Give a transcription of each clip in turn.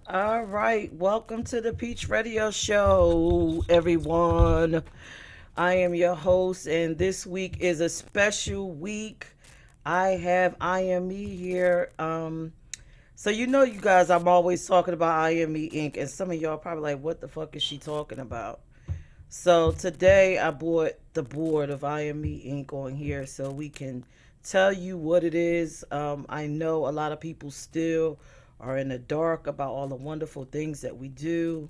All right, welcome to the Peach Radio Show, everyone. I am your host, and this week is a special week. I have IME here. So you guys, I'm always talking about IME Inc., and some of y'all probably like, what the fuck is she talking about? So today I brought the board of IME Inc. on here so we can tell you what it is. I know a lot of people still are in the dark about all the wonderful things that we do.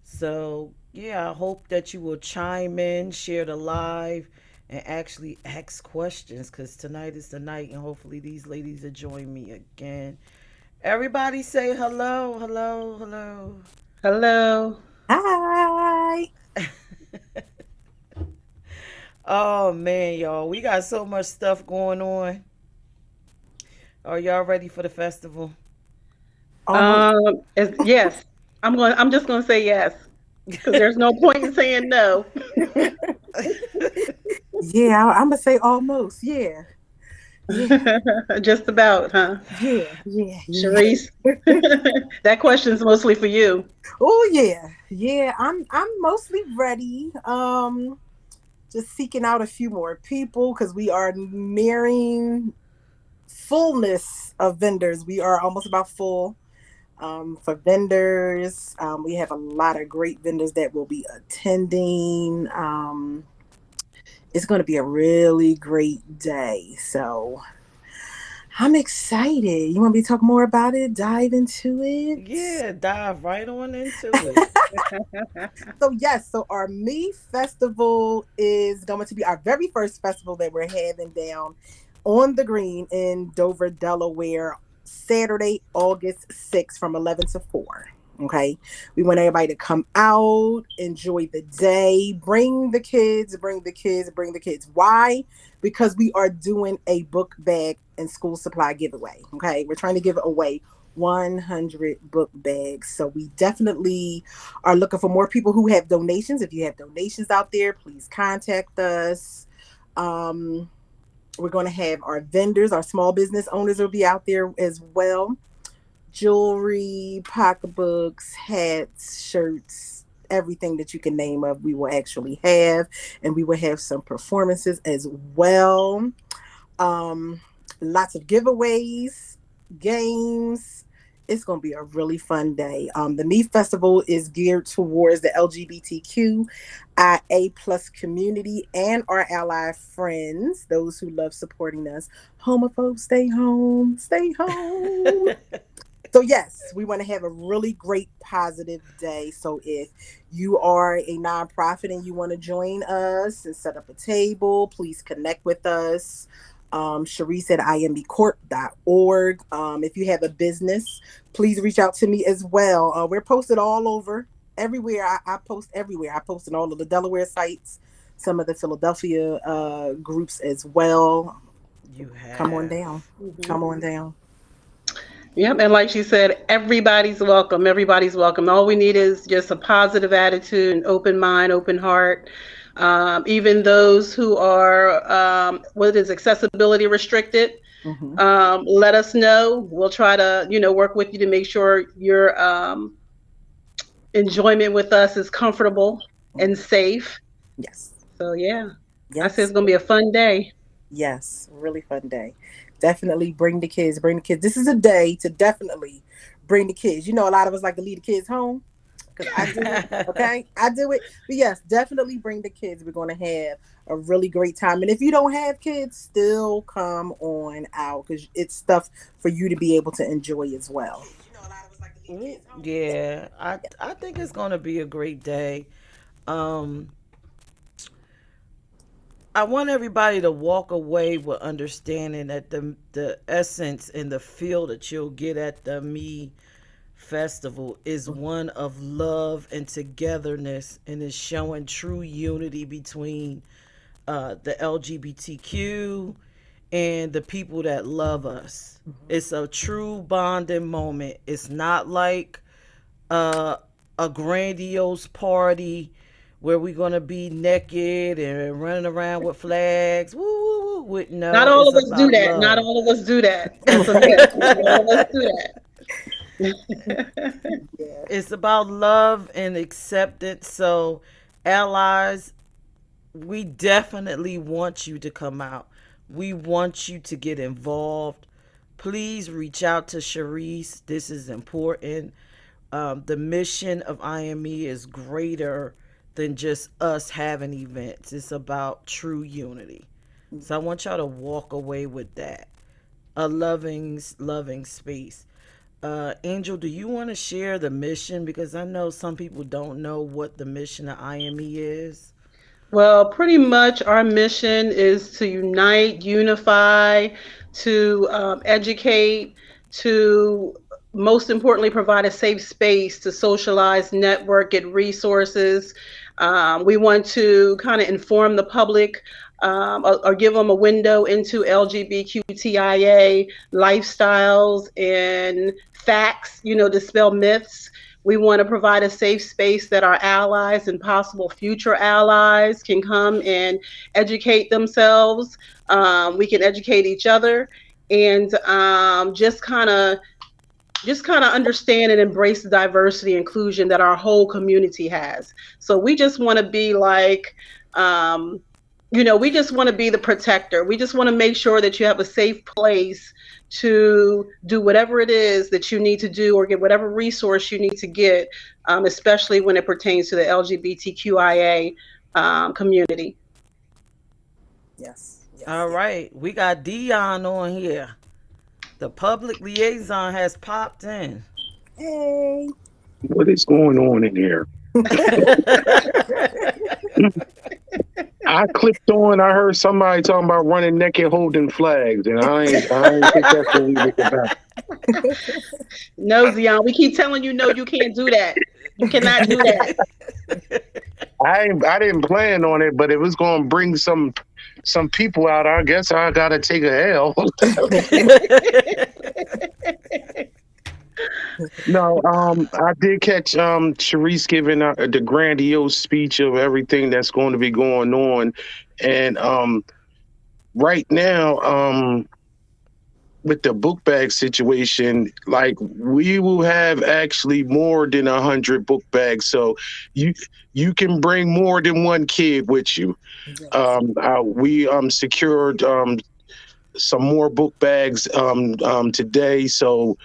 So yeah, I hope that you will chime in, share the live, and actually ask questions because tonight is the night, and hopefully these ladies will join me again. Everybody say hello, hello, hello. Hello. Hi. Oh man, y'all, we got so much stuff going on. Are y'all ready for the festival? Almost. Yes, I'm just going to say yes because there's no point in saying no. Yeah, I'm gonna say almost. Yeah, yeah, Just about, huh? yeah. Sharice, that question's mostly for you. Oh yeah, yeah. I'm mostly ready. Just seeking out a few more people because we are nearing fullness of vendors. We are almost about full. For vendors, we have a lot of great vendors that will be attending. It's going to be a really great day. So I'm excited. You want me to talk more about it? Dive into it? Yeah, dive right on into it. So, yes, so our Me Festival is going to be our very first festival that we're having down on the green in Dover, Delaware, Saturday, August 6th from 11 to 4. Okay. We want everybody to come out, enjoy the day, bring the kids, bring the kids, bring the kids. Why? Because we are doing a book bag and school supply giveaway. Okay. We're trying to give away 100 book bags. So we definitely are looking for more people who have donations. If you have donations out there, please contact us. Um, we're going to have our vendors, our small business owners will be out there as well. Jewelry, pocketbooks, hats, shirts, everything that you can name of, we will actually have. And we will have some performances as well. Um, Lots of giveaways, games. It's going to be a really fun day. The Me Festival is geared towards the LGBTQIA plus community and our ally friends, those who love supporting us. Homophobes, stay home, stay home. So yes, we want to have a really great positive day. So if you are a nonprofit and you want to join us and set up a table, please connect with us. Sharice at imbecorp.org. If you have a business, please reach out to me as well. We're posted all over, everywhere. I post everywhere. I post in all of the Delaware sites, some of the Philadelphia groups as well. You Come on have. down. Come Mhm. on down. Yep, and like she said, everybody's welcome. Everybody's welcome. All we need is just a positive attitude, an open mind, open heart. Even those who are what is accessibility restricted, Hmm. let us know. We'll try to work with you to make sure your enjoyment with us is comfortable and safe. Yes. So yeah, I say it's Yes. gonna be a fun day. Yes, really fun day. Definitely bring the kids. Bring the kids. This is a day to definitely bring the kids. You know, a lot of us like to leave the kids home because I do it. Okay, I do it. But yes, definitely bring the kids. We're going to have a really great time. And if you don't have kids, still come on out because it's stuff for you to be able to enjoy as well. Ooh, yeah, I think it's gonna be a great day. Um, I want everybody to walk away with understanding that the essence and the feel that you'll get at the Me Festival is one of love and togetherness, and is showing true unity between the LGBTQ and the people that love us. Mhm. It's a true bonding moment. It's not like uh, a grandiose party where we're gonna be naked and running around with flags. Woo, woo, woo. Not No, all it's of us do about that. Not love. all of us do that. That's a myth. Not all of us do that. Yeah. It's about love and acceptance. So, allies, we definitely want you to come out. We want you to get involved. Please reach out to Sharice. This is important. The mission of IME is greater than just us having events. It's about true unity. So I want y'all to walk away with that. A loving space. Angel, do you want to share the mission? Because I know some people don't know what the mission of IME is. Well, pretty much our mission is to unite, unify, to educate, to most importantly provide a safe space to socialize, network, get resources. We want to kind of inform the public or give them a window into LGBTQIA lifestyles and facts, dispel myths. We want to provide a safe space that our allies and possible future allies can come and educate themselves. We can educate each other and just kind of understand and embrace the diversity and inclusion that our whole community has. So we just want to be like, we just want to be the protector. We just want to make sure that you have a safe place to do whatever it is that you need to do or get whatever resource you need to get, especially when it pertains to the LGBTQIA community. Yes. Yes. All Yes. right, we got Dion on here. The public liaison has popped in. Hey. What is going on in here? I clicked on. I heard somebody talking about running naked holding flags, and I ain't think that's what we was about. No, Zion, we keep telling you, no, you can't do that. You cannot do that. I didn't plan on it, but it was going to bring some people out. I guess I got to take a L. No, I did catch Sharice giving the grandiose speech of everything that's going to be going on, and right now, with the book bag situation, like we will have actually more than 100 book bags, so you can bring more than one kid with you. Yes. We secured some more book bags today, so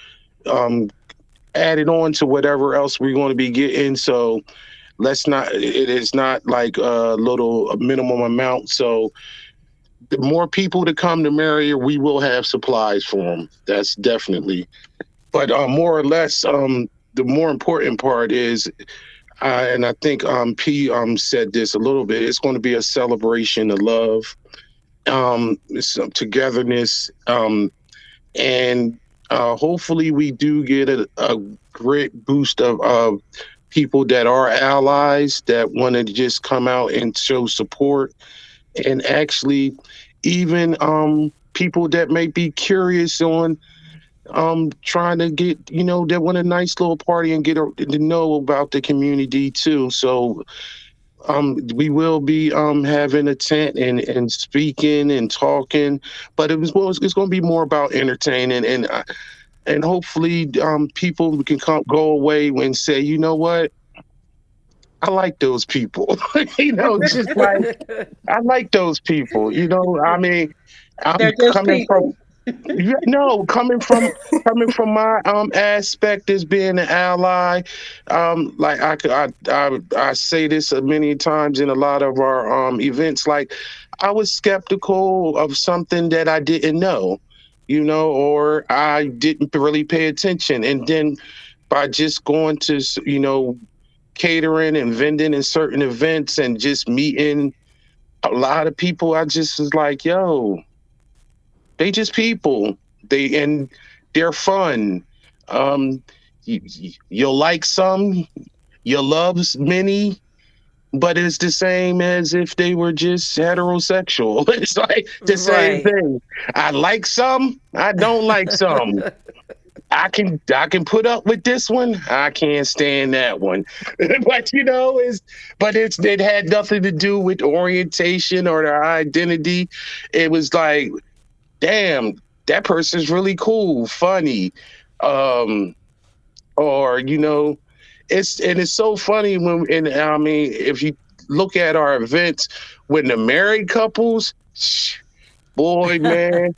added on to whatever else we're going to be getting. So let's not. It is not like a minimum amount. So the more people that come to Marion, we will have supplies for them. That's definitely. But more or less, the more important part is, and I think P said this a little bit. It's going to be a celebration of love, some togetherness, and hopefully we do get a great boost of people that are allies that want to just come out and show support, and actually even people that may be curious on trying to get, they want a nice little party and get to know about the community too. So we will be having a tent and speaking and talking, but it's going to be more about entertaining, and hopefully people can go away and say, you know what, I like those people. Just like I like those people. I mean, I'm They're just coming from. people. Yeah, no, coming from my aspect as being an ally, like I say this many times in a lot of our events. Like I was skeptical of something that I didn't know, or I didn't really pay attention, and then by just going to catering and vending in certain events and just meeting a lot of people, I just was like, yo, they just people. They're fun. Um, you'll like some, you love many, but it's the same as if they were just heterosexual. It's like the same Right. thing. I like some, I don't like some. I can put up with this one. I can't stand that one. But it had nothing to do with orientation or their identity. It was like, damn, that person's really cool, funny. Um, or it's so funny when, and I mean, if you look at our events when the married couples, boy, man,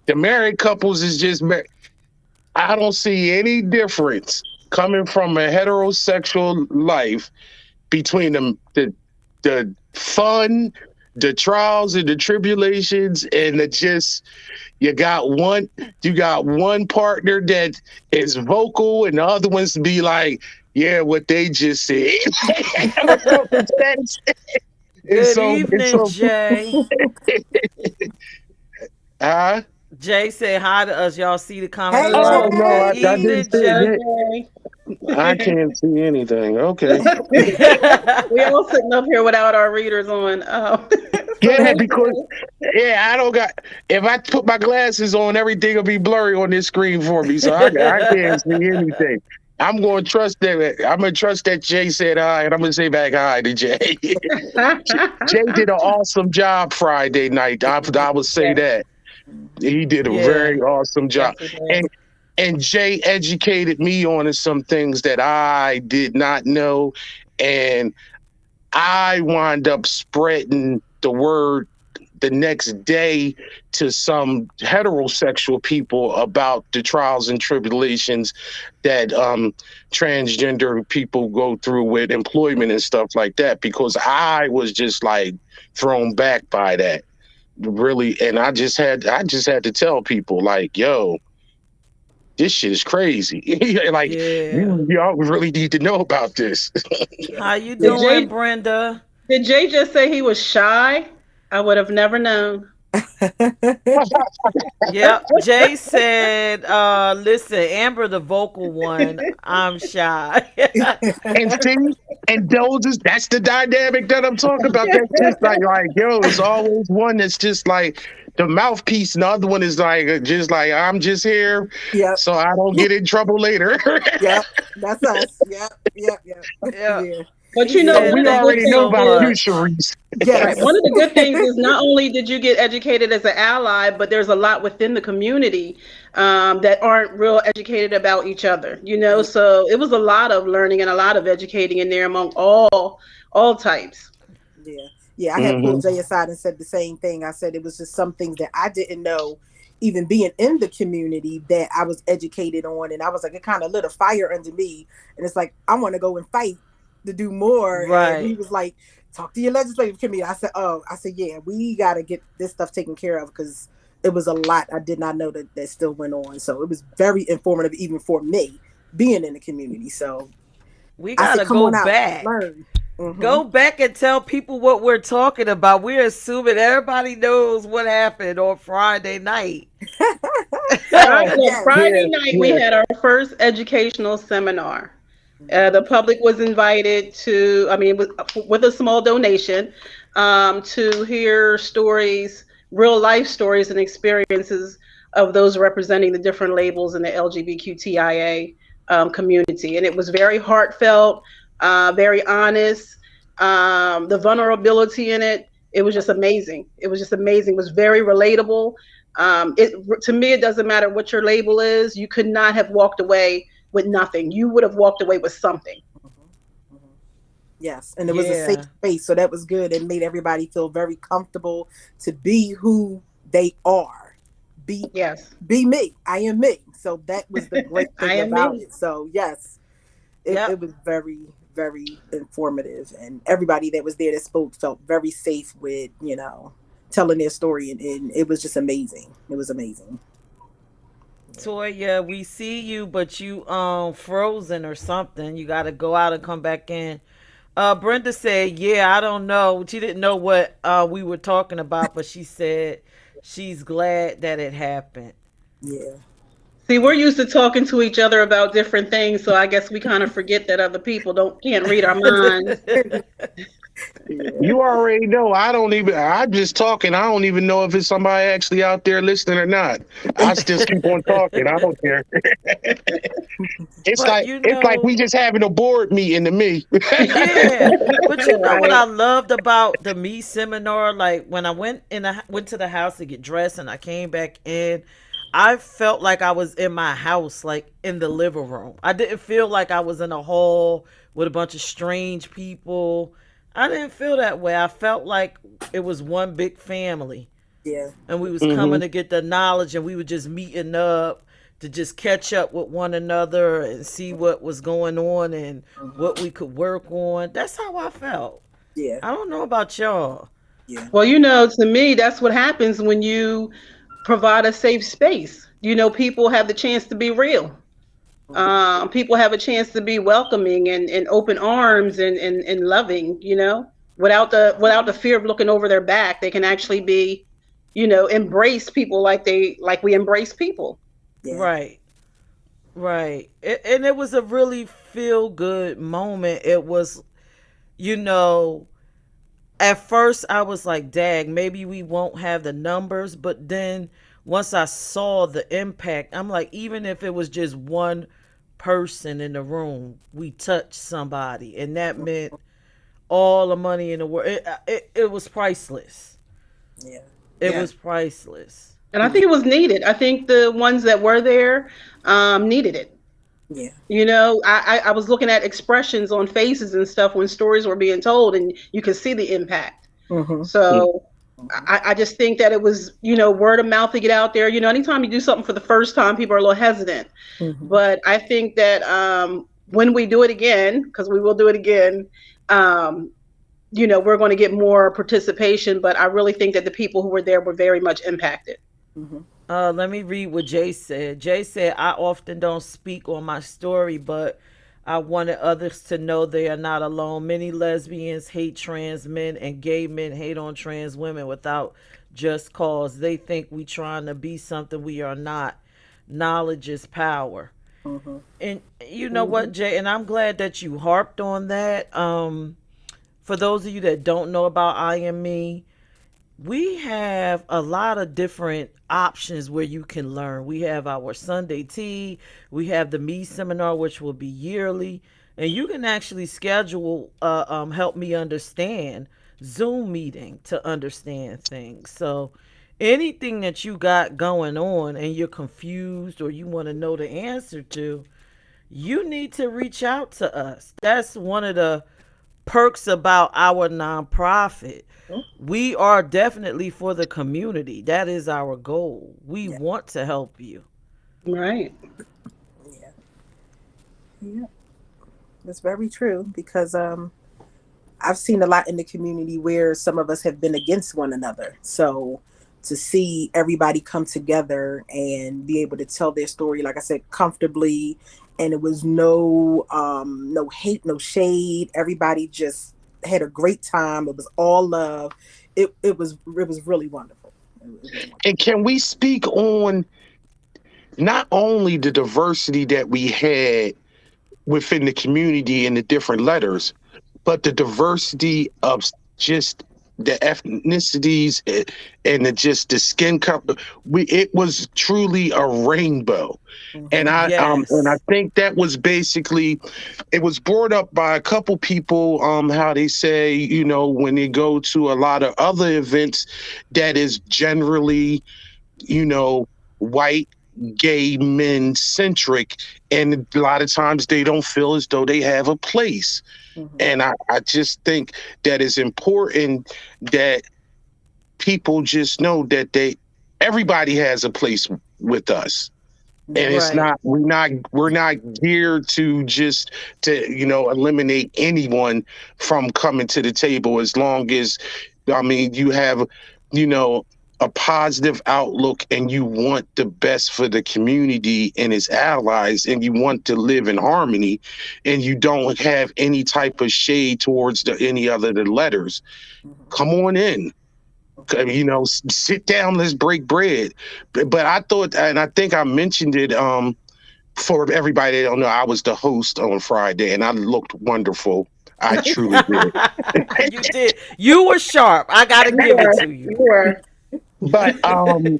the married couples is just I don't see any difference coming from a heterosexual life between the fun, the trials and the tribulations, and the just you got one partner that is vocal, and the other ones be like, yeah, what they just said. It's Good so it's evening, so Jay. uh, Jay said hi to us. Y'all see the comments Hey, below. oh no, Good Jay. I didn't evening, see Jay. it. I can't see anything. Okay. We all sitting up here without our readers on. So Yeah, hey, because I don't got. If I put my glasses on, everything will be blurry on this screen for me, so I can't see anything. I'm going to trust that. I'm going to trust that Jay said hi, and I'm going to say back hi to Jay. Jay did an awesome job Friday night. I would say yes, that he did a Yeah. very awesome yes, job, we did. and Jay educated me on some things that I did not know, and I wind up spreading the word the next day to some heterosexual people about the trials and tribulations that transgender people go through with employment and stuff like that, because I was just like thrown back by that, really. And I just had to tell people, like, yo, this shit is crazy. Like, Yeah. y'all really need to know about this. How you Did doing, Jay Brenda? did Jay just say he was shy? I would have never known. Yep. Jay said, listen, Amber the vocal one, I'm shy. And see, and that's the dynamic that I'm talking about. That's just like, yo, it's always one that's just like the mouthpiece, and the other one is like just like, I'm just here Yep. so I don't get in trouble later. Yep. That's us. Yep. Yep. Yep. Yeah. Yeah. But He you know, So said, one we of the thank good you already know so things about you, is much. Sharice. right. Yes. One of the good things is not only did you get educated as an ally, but there's a lot within the community that aren't real educated about each other. You know, Yeah. so it was a lot of learning and a lot of educating in there among all types. Yeah. Yeah. I had pulled Hmm. Jay aside and said the same thing. I said it was just some things that I didn't know, even being in the community, that I was educated on. And I was like, it kind of lit a fire under me. And it's like, I want to go and fight to do more. And he Right. was like, talk to your legislative committee. I said, oh, I said, yeah, we got to get this stuff taken care of, because it was a lot I did not know that still went on. So it was very informative, even for me being in the community. So We I got said, to come go on out, back. learn. Hmm. Go back and tell people what we're talking about. We're assuming everybody knows what happened on Friday night. Right. Oh, Well, Yes. yeah, Friday night we yeah. had our first educational seminar. The Hmm. public was invited to, I mean, with a small donation, to hear stories, real life stories and experiences of those representing the different labels in the LGBTQIA community. And it was very heartfelt, very honest. The vulnerability in it, it was just amazing. It was just amazing. It was very relatable. To me, it doesn't matter what your label is. You could not have walked away with nothing. You would have walked away with something. Hmm. Hmm. Yes, and it was a safe Yeah. space, so that was good. It made everybody feel very comfortable to be who they are. Be Yes, be me. I am me. So that was the great I thing am about me. it. So yes, it Yep. was very, very informative, and everybody that was there that spoke felt very safe with, telling their story, and it was just amazing. It was amazing. Toya, we see you, but you frozen or something. You got to go out and come back in. Brenda said, "Yeah, I don't know. She didn't know what we were talking about, but she said she's glad that it happened." Yeah. See, we're used to talking to each other about different things, so I guess we kind of forget that other people don't can't read our minds. Yeah. You already know. I'm just talking. I don't even know if it's somebody actually out there listening or not. I just keep on talking. I don't care. It's But like you it's like we know, just having a board meeting to me. yeah. But you know what Right. I loved about the me seminar? Like when I went to the house to get dressed and I came back in, I felt like I was in my house, like in the living room. I didn't feel like I was in a hall with a bunch of strange people. I didn't feel that way. I felt like it was one big family, Yeah. and we was Hmm. coming to get the knowledge, and we were just meeting up to just catch up with one another and see what was going on and Mhm. what we could work on. That's how I felt. Yeah. I don't know about y'all. Yeah. Well, to me, that's what happens when you provide a safe space. People have the chance to be real. Mhm. People have a chance to be welcoming and open arms and loving, without the fear of looking over their back. They can actually be, embrace people like we embrace people. Yeah. Right. Right. And it was a really feel good moment. It was, you know, at first I was like, dag, maybe we won't have the numbers. But then once I saw the impact, I'm like, even if it was just one person in the room, we touched somebody. And that meant all the money in the world. It was priceless. Yeah. It Yeah. was priceless. And I think it was needed. I think the ones that were there needed it. Yeah. I was looking at expressions on faces and stuff when stories were being told, and you could see the impact. Mhm. So Mhm. I just think that it was, word of mouth to get out there. Anytime you do something for the first time, people are a little hesitant. Mhm. But I think that when we do it again, because we will do it again, um, we're going to get more participation. But I really think that the people who were there were very much impacted. Mhm. Let me read what Jay said. Jay said, I often don't speak on my story, but I wanted others to know they are not alone. Many lesbians hate trans men, and gay men hate on trans women without just cause. They think we trying to be something we are not. Knowledge is power. Mhm. And you know what, Hmm. Jay, and I'm glad that you harped on that. For those of you that don't know about I Am Me, we have a lot of different options where you can learn. We have our Sunday tea, we have the Me seminar, which will be yearly, and you can actually schedule help me understand Zoom meeting to understand things. So anything that you got going on and you're confused or you want to know the answer to, you need to reach out to us. That's one of the perks about our nonprofit. We are definitely for the community. That is our goal. We Yeah. want to help you. Right. Yeah. Yeah. That's very true because I've seen a lot in the community where some of us have been against one another. So to see everybody come together and be able to tell their story, like I said, comfortably, and it was no hate, no shade. Everybody just had a great time. It was all love. It was really wonderful. It was wonderful. And can we speak on not only the diversity that we had within the community and the different letters, but the diversity of just the ethnicities and just the skin color. It was truly a rainbow. And Hmm. I Yes. think that was basically, it was brought up by a couple people, how they say, when they go to a lot of other events that is generally, you know, white, gay men centric, and a lot of times they don't feel as though they have a place. Hmm. And I just think that it's important that people just know that everybody has a place with us. And Hmm. it's Right. not, we're not geared to just to, eliminate anyone from coming to the table, as long as, I mean, you have, you know, a positive outlook and you want the best for the community and its allies, and you want to live in harmony, and you don't have any type of shade towards any other the letters. Come on in. Sit down, let's break bread. But I thought, and I think I mentioned it, for everybody that don't know, I was the host on Friday, and I looked wonderful. I truly did. You did. You were sharp. I got to You give it were. to you. You were. But I'm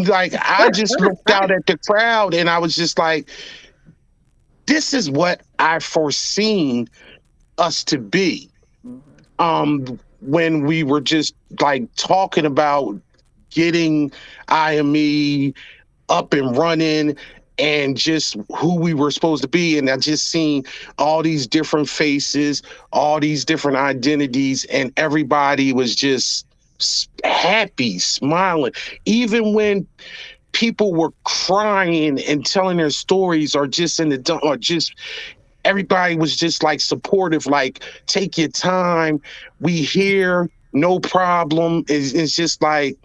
like, I just looked out at the crowd, and I was just like, this is what I foreseen us to be. When we were just like talking about getting IME up and running and just who we were supposed to be. And I just seen all these different faces, all these different identities, and everybody was just happy, smiling. Even when people were crying and telling their stories or just in the dump or just everybody was just like supportive, like take your time, we here, no problem. It's just like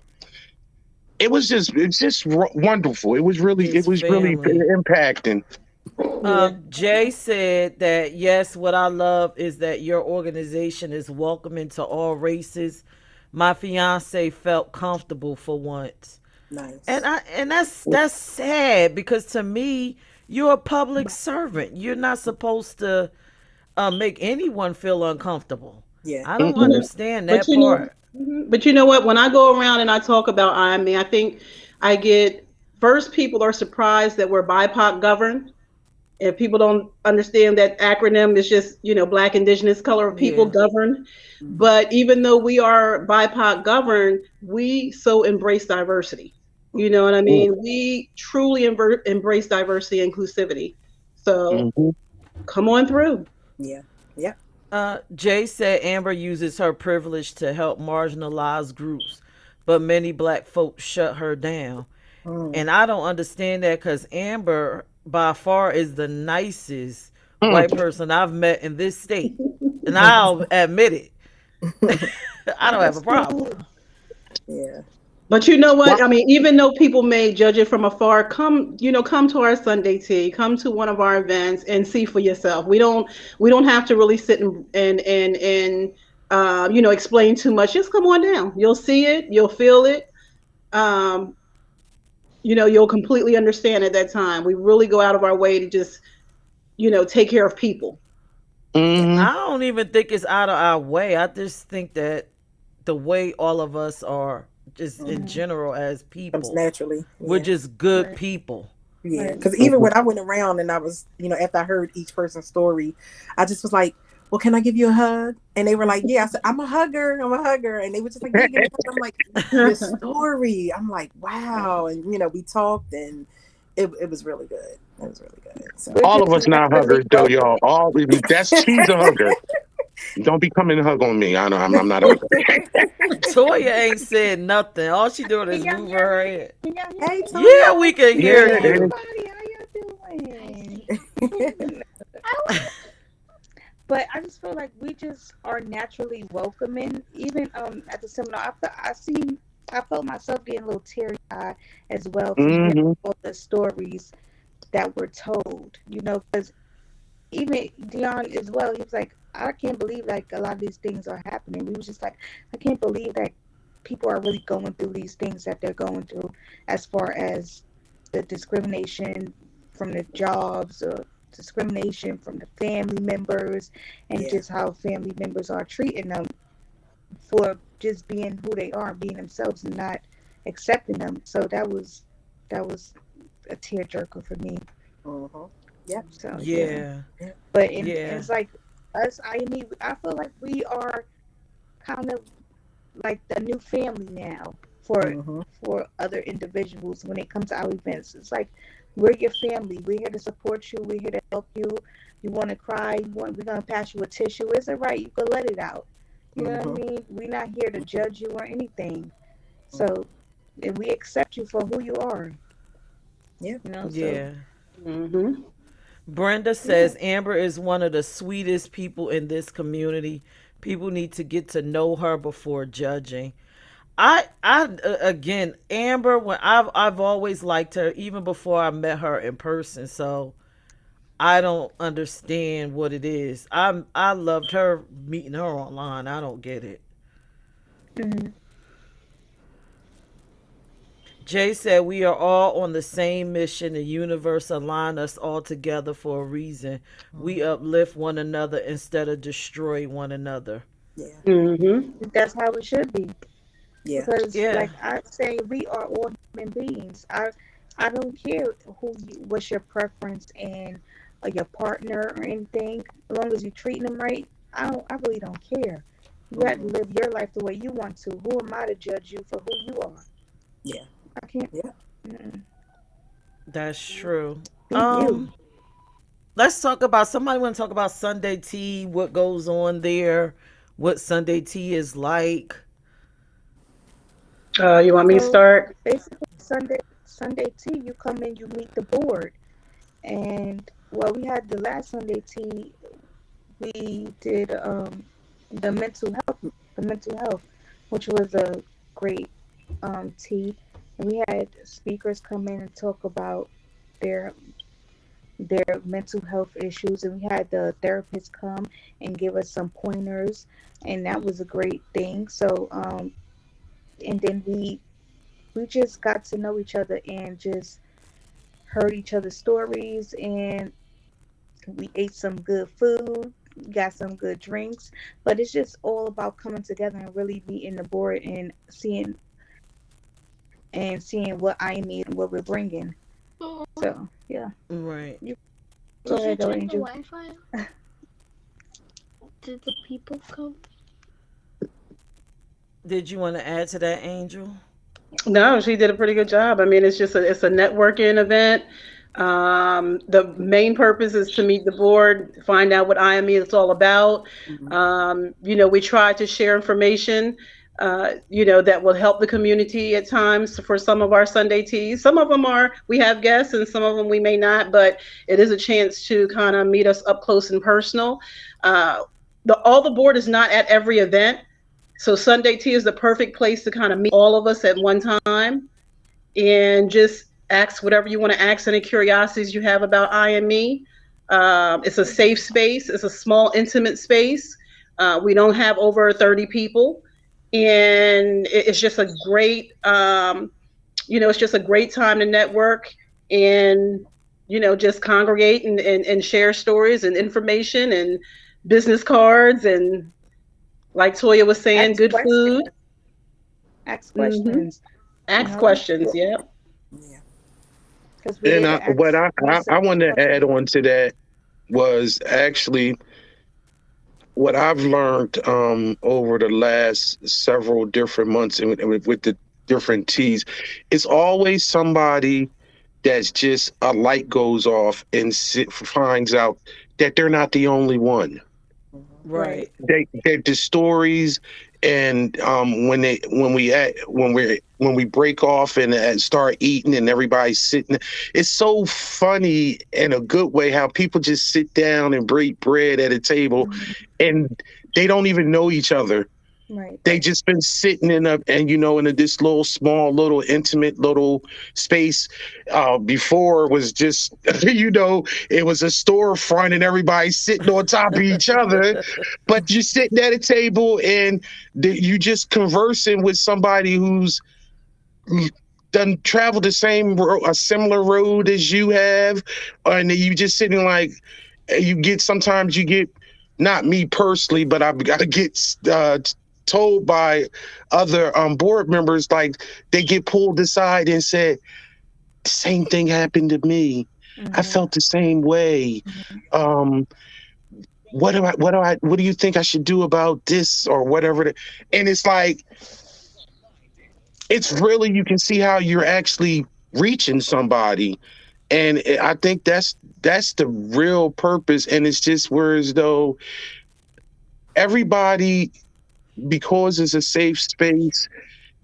it's just wonderful. It was really His family. impacting. Yeah. Jay said that yes, what I love is that your organization is welcoming to all races. My fiance felt comfortable for once. Nice. And that's sad because to me, you're a public servant. You're not supposed to make anyone feel uncomfortable. Yeah. I don't Mhm. understand But that you know, part. but you know what? When I go around and I talk about IME, I think I get first people are surprised that we're BIPOC governed. If people don't understand that acronym, it's just, Black, Indigenous, Color of People Yeah. governed. Mhm. But even though we are BIPOC governed, we so embrace diversity. You know what I Mm. mean? We truly embrace diversity and inclusivity. So Mhm. come on through. Yeah. Yeah. Jay said Amber uses her privilege to help marginalized groups, but many black folks shut her down. Mm. And I don't understand that because Amber, by far, is the nicest white Mm. person I've met in this state. And I'll admit it. I don't have a problem. Yeah. But you know Wha- what? I mean, even though people may judge it from afar, come to our Sunday tea, come to one of our events and see for yourself. We don't have to really sit and explain too much. Just come on down. You'll see it, you'll feel it. Um, you'll completely understand at that time. We really go out of our way to just, take care of people. Yeah. Mhm. I don't even think it's out of our way. I just think that the way all of us are, just in Mhm. general as Comes people, naturally. we're Yeah. just good Right, people. Yeah. right. Because even Mhm. when I went around and I was, after I heard each person's story, I just was like, well, can I give you a hug? And they were like, yeah. I said, I'm a hugger. I'm a hugger. And they were just like, yeah, give me a hug. I'm like, your story. I'm like, wow. And, we talked and it was really good. It was really good. So, We're All of just us not naturally huggers though, y'all. welcoming. She's a hugger. Don't be coming to hug on me. I know I'm not a hugger. Toya ain't said nothing. All she doing Can is y'all moving hear her me? head. Can y'all hear hey, me? Yeah, Toya. we can Yeah, hear Hey you. everybody, how y'all doing? But I just feel like we just are naturally welcoming. Even at the seminar, I felt myself getting a little teary eyed as well from hearing hmm all the stories that were told. Because even Dion as well, he was like, I can't believe like a lot of these things are happening. We was just like, I can't believe that people are really going through these things that they're going through, as far as the discrimination from the jobs, or discrimination from the family members, and Yeah. just how family members are treating them for just being who they are, being themselves, and not accepting them. So that was a tearjerker for me. Mm-hmm. Yep. So yeah. Yeah, Yep. But and yeah, it's like us, I feel like we are kind of like the new family now for Mm-hmm. other individuals when it comes to our events. It's like we're your family. We're here to support you. We're here to help you. You want to cry? We're gonna pass you a tissue. It's all right. You can let it out. You know what I Mm-hmm. mean? We're not here to judge you or anything. So and we accept you for who you are. Yep. So yeah. hmm Brenda yeah. says Amber is one of the sweetest people in this community. People need to get to know her before judging. Again, Amber, when I've always liked her even before I met her in person. So I don't understand what it is. I loved her meeting her online. I don't get it. Hmm. Jay said we are all on the same mission. The universe aligned us all together for a reason. We Mm-hmm. uplift one another instead of destroy one another. Yeah. hmm That's how it should be. Yeah. Because Yeah. like I say, we are all human beings. I don't care what's your preference and your partner or anything, as long as you're treating them right. I really don't care. You have to Mm-hmm. live your life the way you want to. Who am I to judge you for who you are? Yeah. I can't. Yeah. Mm-mm. That's true. Be you. Um, let's talk about somebody want to talk about Sunday tea, what goes on there, what Sunday tea is like. You want me to So start? basically, Sunday tea, you come in, you meet the board, and well, we had the last Sunday tea. We did the mental health, which was a great tea. And we had speakers come in and talk about their their mental health issues, and we had the therapist come and give us some pointers, and that was a great thing. So and then we just got to know each other and just heard each other's stories, and we ate some good food, got some good drinks. But it's just all about coming together and really meeting the board and seeing what I am and what we're bringing. Oh, So yeah, Right. you go did you ahead, though, check the Angel. Wi-Fi? Did the people come? Did you want to add to that, Angel? No, she did a pretty good job. I mean, it's a networking event. The main purpose is to meet the board, find out what IME is all about. Mhm. We try to share information, that will help the community at times for some of our Sunday teas. Some of them we have guests, and some of them we may not, but it is a chance to kind of meet us up close and personal. Uh, all the board is not at every event. So Sunday tea is the perfect place to kind of meet all of us at one time and just ask whatever you want to ask, any curiosities you have about IME. It's a safe space. It's a small, intimate space. We don't have over 30 people, and it's just a great, it's just a great time to network and just congregate and share stories and information and business cards and, like Toya was saying, Ask good questions. food. Ask Hmm. questions. You Ask know, questions. Yeah. Yeah. because we're And there to what ask most of I the wanted to add questions. on to that was actually what I've learned over the last several different months with the different teas. It's always somebody that's just a light goes off and finds out that they're not the only one. Mhm. Right. Right. The stories, and when we break off and start eating and everybody's sitting, it's so funny in a good way how people just sit down and break bread at a table Hmm. and they don't even know each other. Right. They just been sitting in this little small little intimate little space. Before it was just it was a storefront and everybody sitting on top of each other, but you're sitting at a table and you just conversing with somebody who's done traveled a similar road as you have, and you just sitting like sometimes you get, not me personally, but I get told by other board members, like they get pulled aside and said the same thing happened to me. I Hmm. felt the same way. Hmm. Um, what do you think I should do about this or whatever? And it's like, it's really, you can see how you're actually reaching somebody. And I think that's the real purpose. And it's just whereas though everybody, because it's a safe space,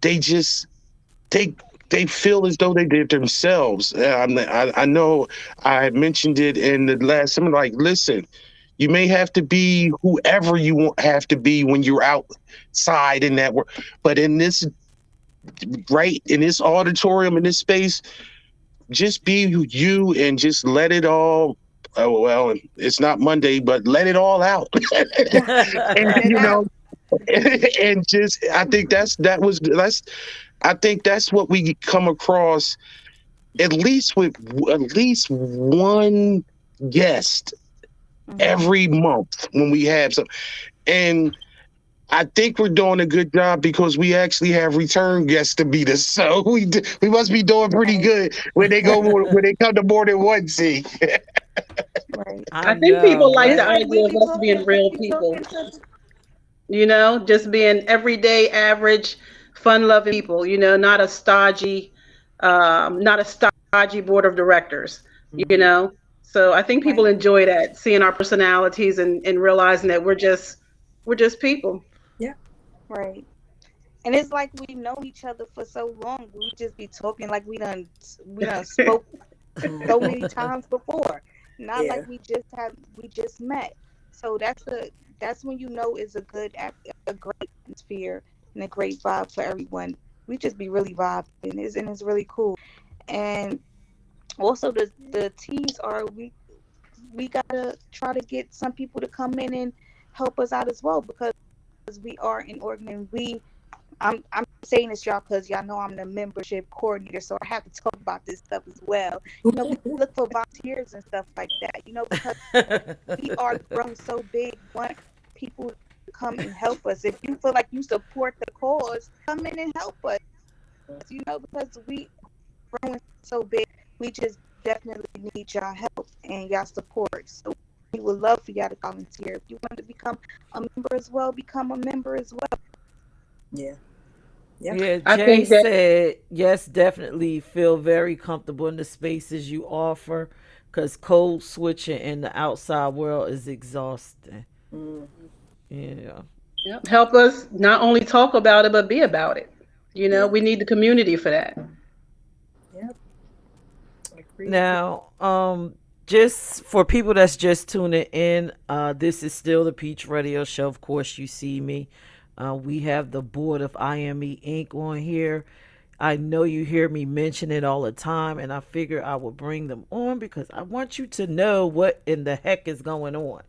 they just they they feel as though they did themselves. I know I had mentioned it in the last. Someone like, listen, you may have to be whoever you have to be when you're outside in that work, but in this, right, in this auditorium, in this space, just be you and just let it all. Oh, well, it's not Monday, but let it all out. And Let it out. and just, I think that's I think that's what we come across, at least with at least one guest Hmm. every month when we have some. And I think we're doing a good job because we actually have return guests to meet us. So we must be doing pretty Right. good when they come to more than one see. Right. I I think people know. like Yeah, the That like we idea of be us talking, being we real be people, talking to. just being everyday, average, fun loving people, not a stodgy IG board of directors, you know? So I think people Right. enjoy that, seeing our personalities and realizing that we're just people. Yeah. Right. And it's like we've known each other for so long. We just be talking like we done spoke so many times before. Not Yeah. like we just met. So that's when you know it's a great atmosphere and a great vibe for everyone. We just be really vibing, and it's really cool. And also the teas are we gotta try to get some people to come in and help us out as well, because we are an organ and I'm saying this, y'all, because y'all know I'm the membership coordinator, so I have to talk about this stuff as well. We look for volunteers and stuff like that, because we are growing so big. Want people to come and help us. If you feel like you support the cause, come in and help us, because we growing so big. We just definitely need y'all help and y'all support. So we would love for y'all to volunteer. If you want to become a member as well, become a member as well. Yeah. Yeah. Yeah, I Jay think that said, yes, definitely feel very comfortable in the spaces you offer because code switching in the outside world is exhausting. Mm. Yeah. yep, help us not only talk about it, but be about it. Yeah. We need the community for that. Yep. Agreed. Now, just for people that's just tuning in, this is still the Peach Radio Show. Of course, you see me. We have the board of IME Inc. on here. I know you hear me mention it all the time, and I figure I will bring them on because I want you to know what in the heck is going on.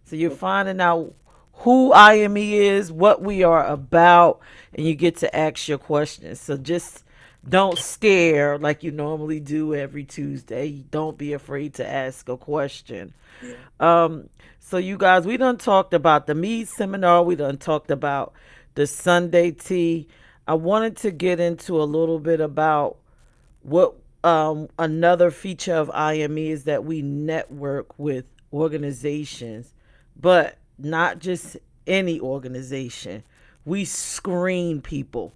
So you're finding out who IME is, what we are about, and you get to ask your questions. So just don't stare like you normally do every Tuesday. Don't be afraid to ask a question. Yeah. Um, so you guys, we done talked about the Mead seminar. We done talked about the Sunday tea. I wanted to get into a little bit about what another feature of IME is that we network with organizations, but not just any organization. We screen people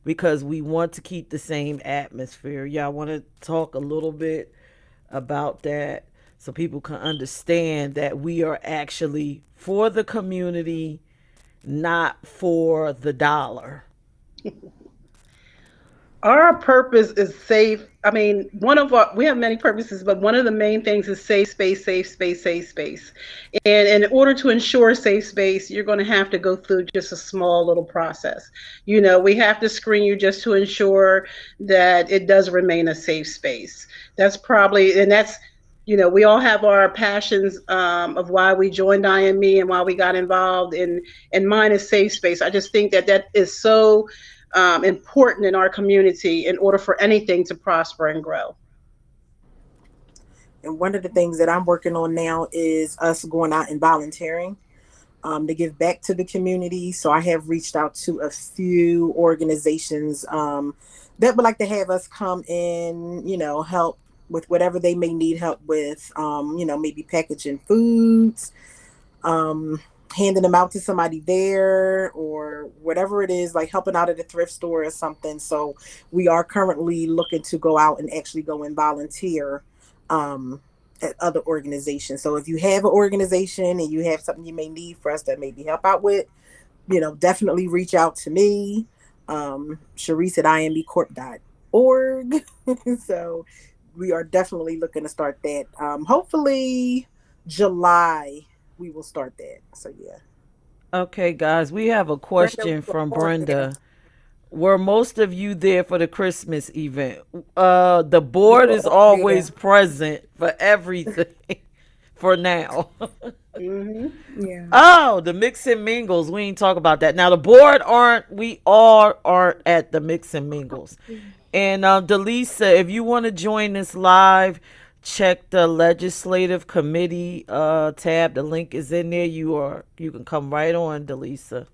because we want to keep the same atmosphere. Y'all want to talk a little bit about that so people can understand that we are actually for the community, not for the dollar. Our purpose is safe. I mean, we have many purposes, but one of the main things is safe space, safe space, safe space. And in order to ensure safe space, you're going to have to go through just a small little process. We have to screen you just to ensure that it does remain a safe space. We all have our passions of why we joined IME and why we got involved. And mine is safe space. I just think that is so important in our community in order for anything to prosper and grow. And one of the things that I'm working on now is us going out and volunteering to give back to the community. So I have reached out to a few organizations that would like to have us come in, help with whatever they may need help with, maybe packaging foods, handing them out to somebody there or whatever it is, like helping out at a thrift store or something. So we are currently looking to go out and actually go and volunteer at other organizations. So if you have an organization and you have something you may need for us to maybe help out with, definitely reach out to me, Sharice at imbecorp.org. So we are definitely looking to start that. Hopefully July we will start that. So yeah. Okay, guys, we have a Brenda, question we from look forward to that. Brenda. Were most of you there for the Christmas event? The We board were is all always there. present for everything for now. Hmm. Yeah. Oh, the mix and mingles. We ain't talk about that. Now the board we all aren't at the mix and mingles. And Delisa, if you want to join this live, check the legislative committee tab. The link is in there. You can come right on, Delisa.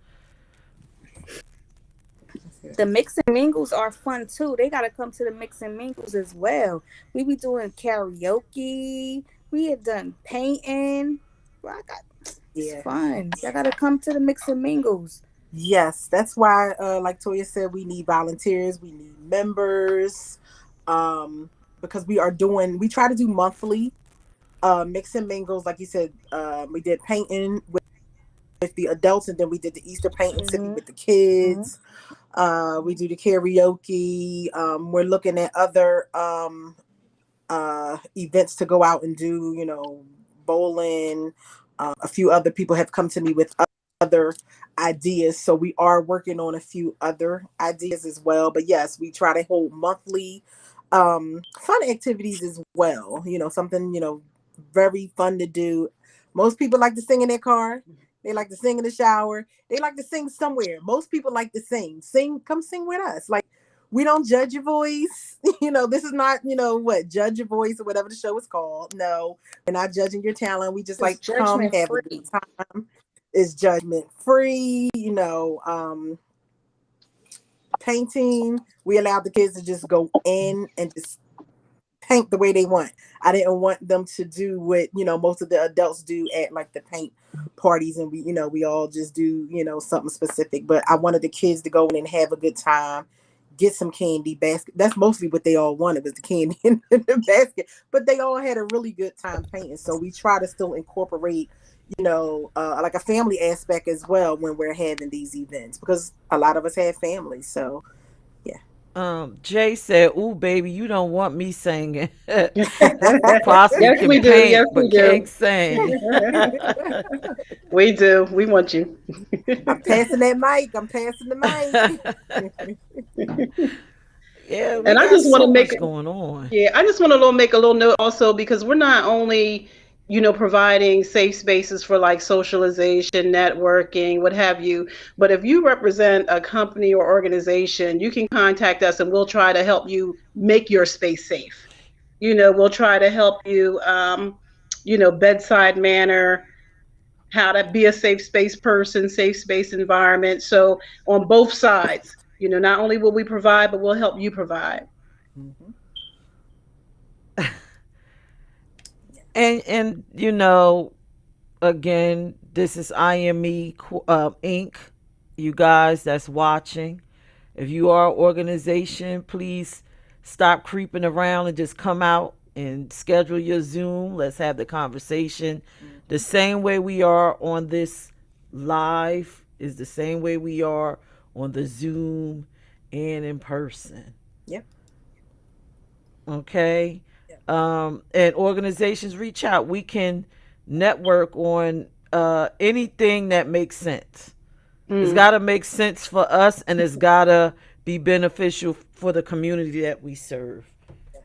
The mix and mingles are fun too. They gotta come to the mix and mingles as well. We be doing karaoke. We have done painting. Well, it's Yeah. fun. Y'all gotta come to the mix and mingles. Yes, that's why, like Toya said, we need volunteers, we need members. Um, because we try to do monthly mix and mingles. Like you said, we did painting with the adults, and then we did the Easter painting city Mhm. with the kids. We do the karaoke. We're looking at other events to go out and do, bowling. A few other people have come to me with other ideas. So we are working on a few other ideas as well. But yes, we try to hold monthly fun activities as well. Something, very fun to do. Most people like to sing in their car. They like to sing in the shower. They like to sing somewhere. Most people like to sing. Come sing with us. Like, we don't judge your voice. This is not, judge your voice or whatever the show is called. No, we're not judging your talent. We just It's like come judgment have a free. good time. It's judgment free. Painting. We allowed the kids to just go in and just paint the way they want. I didn't want them to do what, most of the adults do at like the paint parties, and we all just do, something specific. But I wanted the kids to go in and have a good time, get some candy basket. That's mostly what they all wanted, was the candy in the basket. But they all had a really good time painting. So we try to still incorporate, like a family aspect as well when we're having these events, because a lot of us have families. So yeah. Jay said, "Ooh, baby, you don't want me singing. Possibly Yes, can we do. Yes, paint, we but can't do. sing." We do. We want you. I'm passing that mic. I'm passing the mic. Yeah, we And I got just want so to make much going on. Yeah, I just want to make a little note also, because we're not only, providing safe spaces for like socialization, networking, what have you, but if you represent a company or organization, you can contact us and we'll try to help you make your space safe. We'll try to help you, bedside manner, how to be a safe space person, safe space environment. So on both sides, not only will we provide, but we'll help you provide. Mhm. And again, this is IME Inc. You guys that's watching, if you are an organization, please stop creeping around and just come out and schedule your Zoom. Let's have the conversation. The same way we are on this live is the same way we are on the Zoom and in person. Yep. Okay. And organizations reach out. We can network on anything that makes sense. It's Mm. got to make sense for us, and it's got to be beneficial for the community that we serve.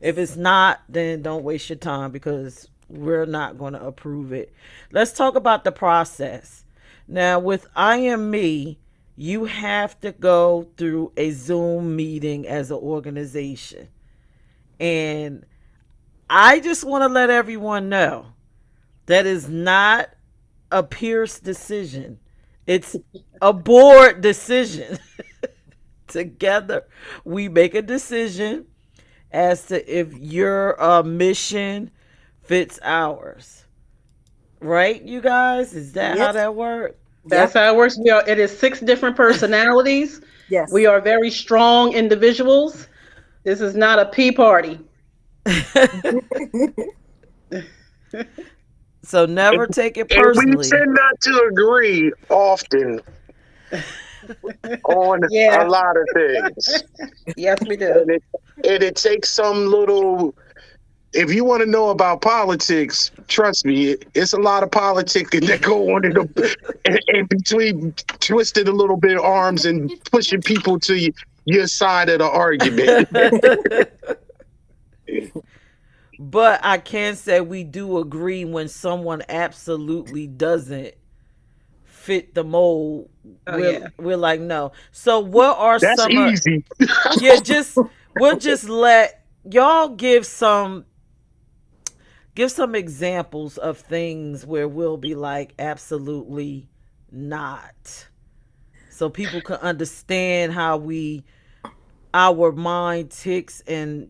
If it's not, then don't waste your time, because we're not going to approve it. Let's talk about the process. Now, with I Am Me, you have to go through a Zoom meeting as an organization. And I just want to let everyone know that is not a Pierce decision. It's a board decision. Together, we make a decision as to if your mission fits ours. Right, you guys? Is that how Yep. that works? That's Yep. how it works. It is 6 different personalities. Yes. We are very strong individuals. This is not a pee party. So never take it And we personally. tend not to agree often on a Yeah, lot of things. yes, we do. And it takes some little, if you want to know about politics, trust me, it's a lot of politicking that go on in between twisting a little bit of arms and pushing people to your side of the argument. But I can say we do agree when someone absolutely doesn't fit the mold. Oh We're yeah. we're like, no. So what are That's some of, easy. yeah, just we'll just let y'all give some examples of things where we'll be like, absolutely not. So people can understand how our mind ticks, and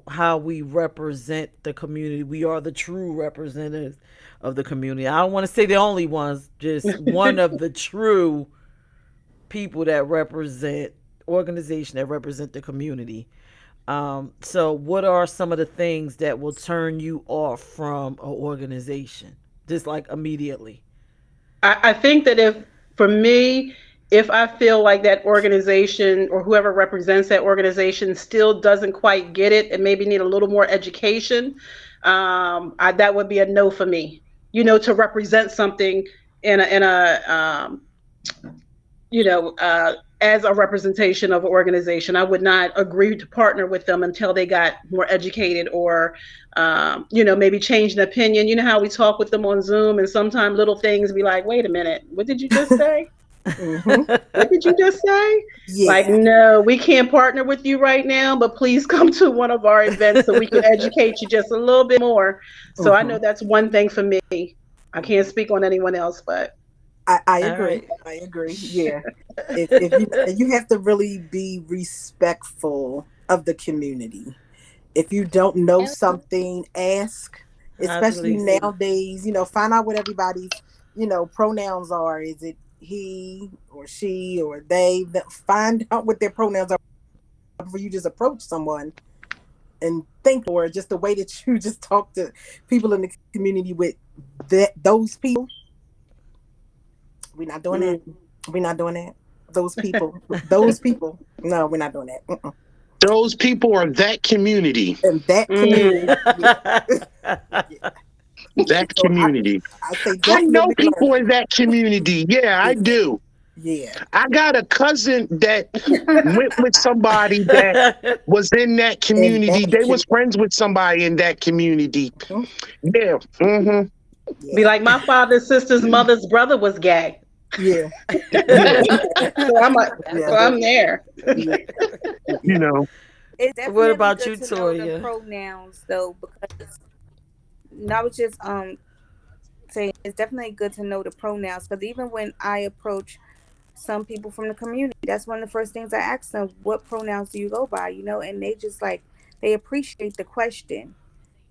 how we represent the community. We are the true representatives of the community. I don't want to say the only ones, just one of the true people that represent organization that represent the community. So what are some of the things that will turn you off from an organization? Just like immediately. I think that for me, if I feel like that organization or whoever represents that organization still doesn't quite get it and maybe need a little more education, that would be a no for me. To represent something in a you know, as a representation of an organization. I would not agree to partner with them until they got more educated or, maybe change an opinion. You know how we talk with them on Zoom and sometimes little things be like, wait a minute, what did you just say? Hmm. What did you just say? Like, Yeah. no, we can't partner with you right now, but please come to one of our events so we can educate you just a little bit more. So I Hmm. know that's one thing for me. I can't speak on anyone else, but I All agree. right. I agree. Yeah. If you have to really be respectful of the community. If you don't know something, ask. Hi, Especially Delisa. nowadays, find out what everybody's, pronouns are. Is it he or she or they? Find out what their pronouns are before you just approach someone and think, or just the way that you just talk to people in the community with those people. We're not doing that. mm, We're not doing that. Those people. Those people. No, we're not doing that. Mm-mm. Those people are that community. And that community. mm. Yeah. Yeah. That So community. I say I know definitely people learn. in that community. Yeah, I Yeah. do. Yeah. I got a cousin that went with somebody that was in that And community. that They can. was friends with somebody in that community. Mhm. Yeah. Hmm. Be Yeah. like, my father's sister's mother's brother was gay. Yeah. Yeah. So I'm like, Yeah. so I'm there. Yeah. You Yeah. know. It's What definitely about good you, to know the Toya? pronouns though, because I was just saying it's definitely good to know the pronouns because even when I approach some people from the community, that's one of the first things I ask them, what pronouns do you go by? And they just like they appreciate the question,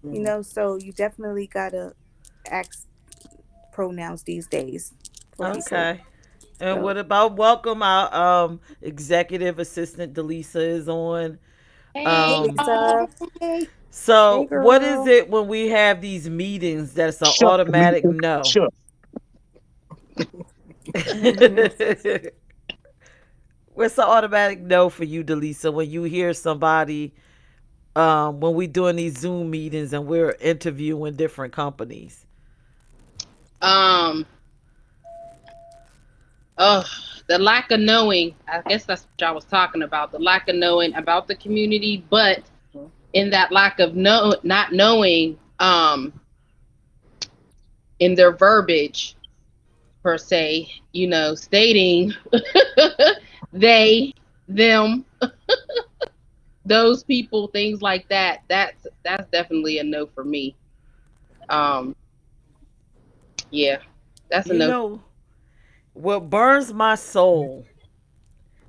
Mhm. so you definitely gotta ask pronouns these days for people. Okay. And So what about welcome our executive assistant Delisa is on. Hey, hey Um y'all. Lisa, Hey. hey so what is girl. it when we have these meetings that's an Chuck, automatic Lisa. no? Chuck. What's the automatic no for you, Delisa, when you hear somebody when we doing these Zoom meetings and we're interviewing different companies? Um, oh, the lack of knowing. I guess that's what I was talking about. The lack of knowing about the community, but in that lack of not knowing, in their verbiage per se, stating they, them, those people, things like that. That's definitely a no for me. Um, yeah, that's a You no. know what burns my soul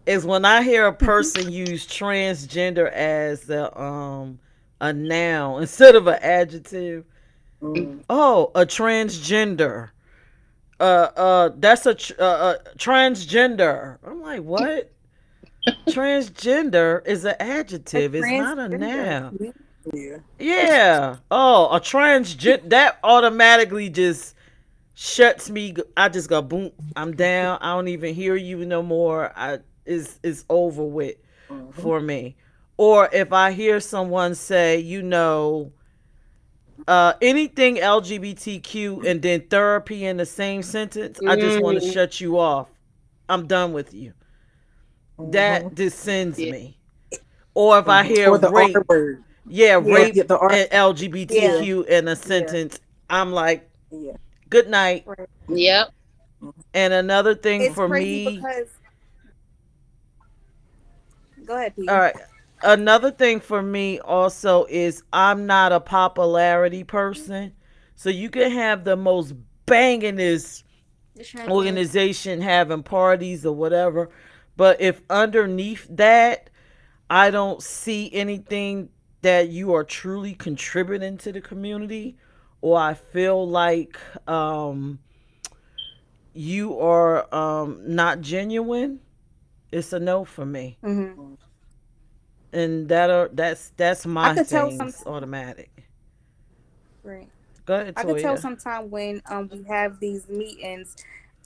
is when I hear a person use transgender as a noun instead of an adjective. Mm. Oh, a transgender. That's a transgender. I'm like, what? Transgender is an A adjective. It's not a transgender. noun. Yeah. Yeah. Oh, a transgender. That automatically just shuts me. I just go boom. I'm down. I don't even hear you no more. It's over with Mhm. for me. Or if I hear someone say, anything LGBTQ and then therapy in the same sentence, I just want to Mm, shut you off. I'm done with you. Mhm. That descends Yeah. me. Or if I Mhm. hear Or the R rape, word. yeah, Or Yeah, yeah, rape the R. and yeah, LGBTQ in a yeah. sentence, I'm like, Yeah. good night. Right. Yep. And another thing It's for crazy me, because go ahead, all P. right, another thing for me also is I'm not a popularity person. So you can have the most bangingest Just trying to do organization having parties or whatever. But if underneath that, I don't see anything that you are truly contributing to the community, or I feel like you are not genuine, it's a no for me. Mm-hmm. and that's my could tell thing. It's automatic. Right. Go ahead, I could tell Toya. sometime when we have these meetings,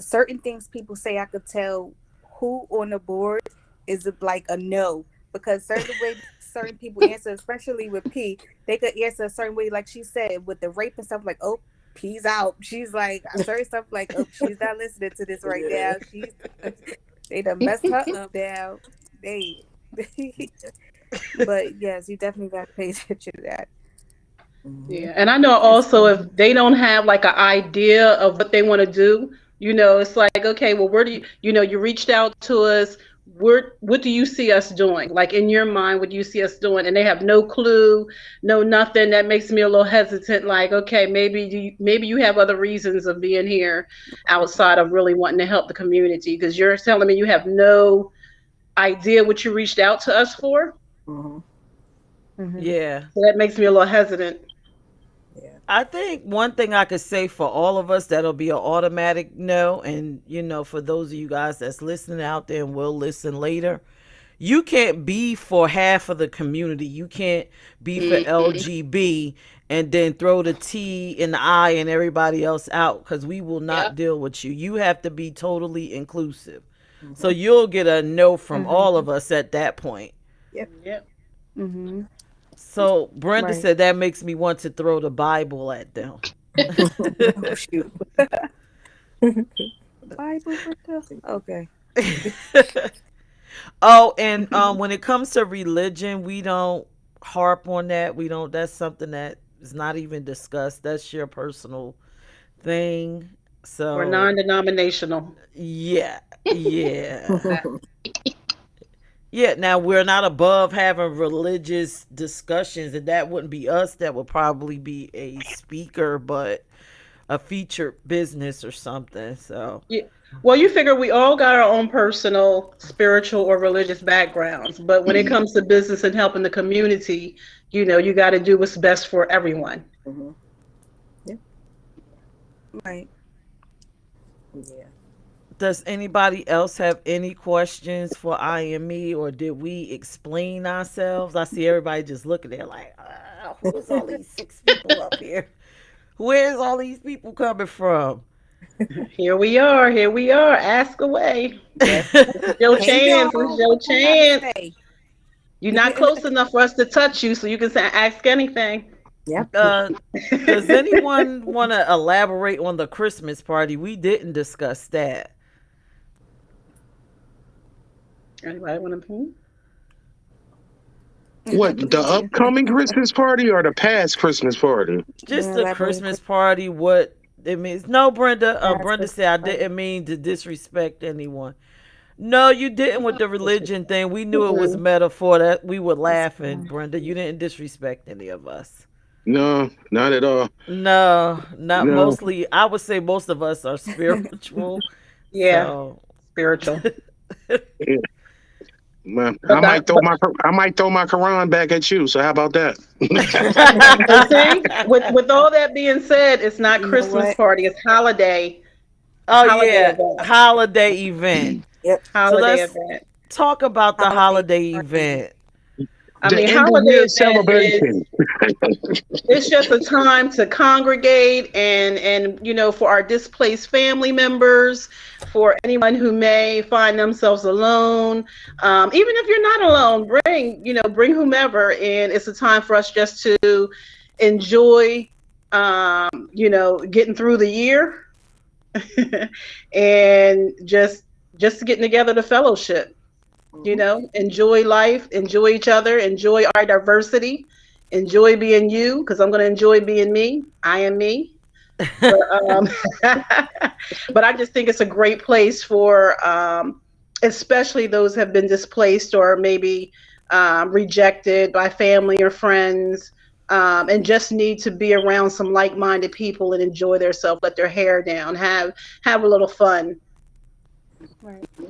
certain things people say, I could tell who on the board is like a no, because certain way certain people answer, especially with P, they could answer a certain way, like she said with the rape and stuff, like, oh, P's out. She's like certain stuff like, oh, she's not listening to this right now. She's they done messed her up now. They but yes, you definitely gotta pay attention to that. Yeah, and I know also if they don't have like an idea of what they want to do, it's like, okay, well, where do you reached out to us. What do you see us doing? Like in your mind, what do you see us doing? And they have no clue, no nothing. That makes me a little hesitant. Like, okay, maybe you have other reasons of being here outside of really wanting to help the community, because you're telling me you have no idea what you reached out to us for. Yeah. So that makes me a little hesitant. I think one thing I could say for all of us that'll be an automatic no, and for those of you guys that's listening out there and will listen later, you can't be for half of the community. You can't be for LGB and then throw the T and the I and everybody else out, because we will not deal with you. You have to be totally inclusive. So you'll get a no from all of us at that point. Yep. So Brenda Right. said that makes me want to throw the Bible at them. Oh, shoot. Bible okay. Oh, and when it comes to religion, we don't harp on that. We don't. That's something that is not even discussed. That's your personal thing. So We're non-denominational. yeah, yeah. Yeah, now we're not above having religious discussions, and that wouldn't be us. That would probably be a speaker, but a featured business or something. So Yeah. Well, you figure we all got our own personal, spiritual, or religious backgrounds, but when it comes to business and helping the community, you got to do what's best for everyone. Right. Yeah. does anybody else have any questions for I and me, or did we explain ourselves? I see everybody just looking there like, who's all these 6 people up here? Where's all these people coming from? Here we are. Ask away. It's your chance. It's your chance. You're not close enough for us to touch you, so you can say, ask anything. Yep. Does anyone want to elaborate on the Christmas party? We didn't discuss that. Anybody want to? What, the upcoming Christmas party or the past Christmas party? Just Yeah, the elaborate. Christmas party, what it means. No, Brenda. Past Brenda Christmas said I party. didn't mean to disrespect anyone. No, you didn't with the religion thing. We knew it was metaphor. That we were laughing, Brenda. You didn't disrespect any of us. No, not at all. No, not No. mostly. I would say most of us are spiritual. Yeah, So, spiritual. Man, But I might throw my Quran back at you. So how about that? But see, with all that being said, it's not You know Christmas what? party. It's holiday. oh Holiday yeah, event. holiday event. Holiday let's- event. Talk about the holiday Holiday party. event. I The mean, end of holiday year event celebration. it's just a time to congregate and for our displaced family members, for anyone who may find themselves alone, even if you're not alone, bring whomever, and it's a time for us just to enjoy getting through the year and just getting together to fellowship. Enjoy life, enjoy each other, enjoy our diversity, enjoy being you, because I'm going to enjoy being me. I am me. But, but I just think it's a great place for, especially those who have been displaced or maybe rejected by family or friends, and just need to be around some like-minded people and enjoy themselves, let their hair down, have a little fun.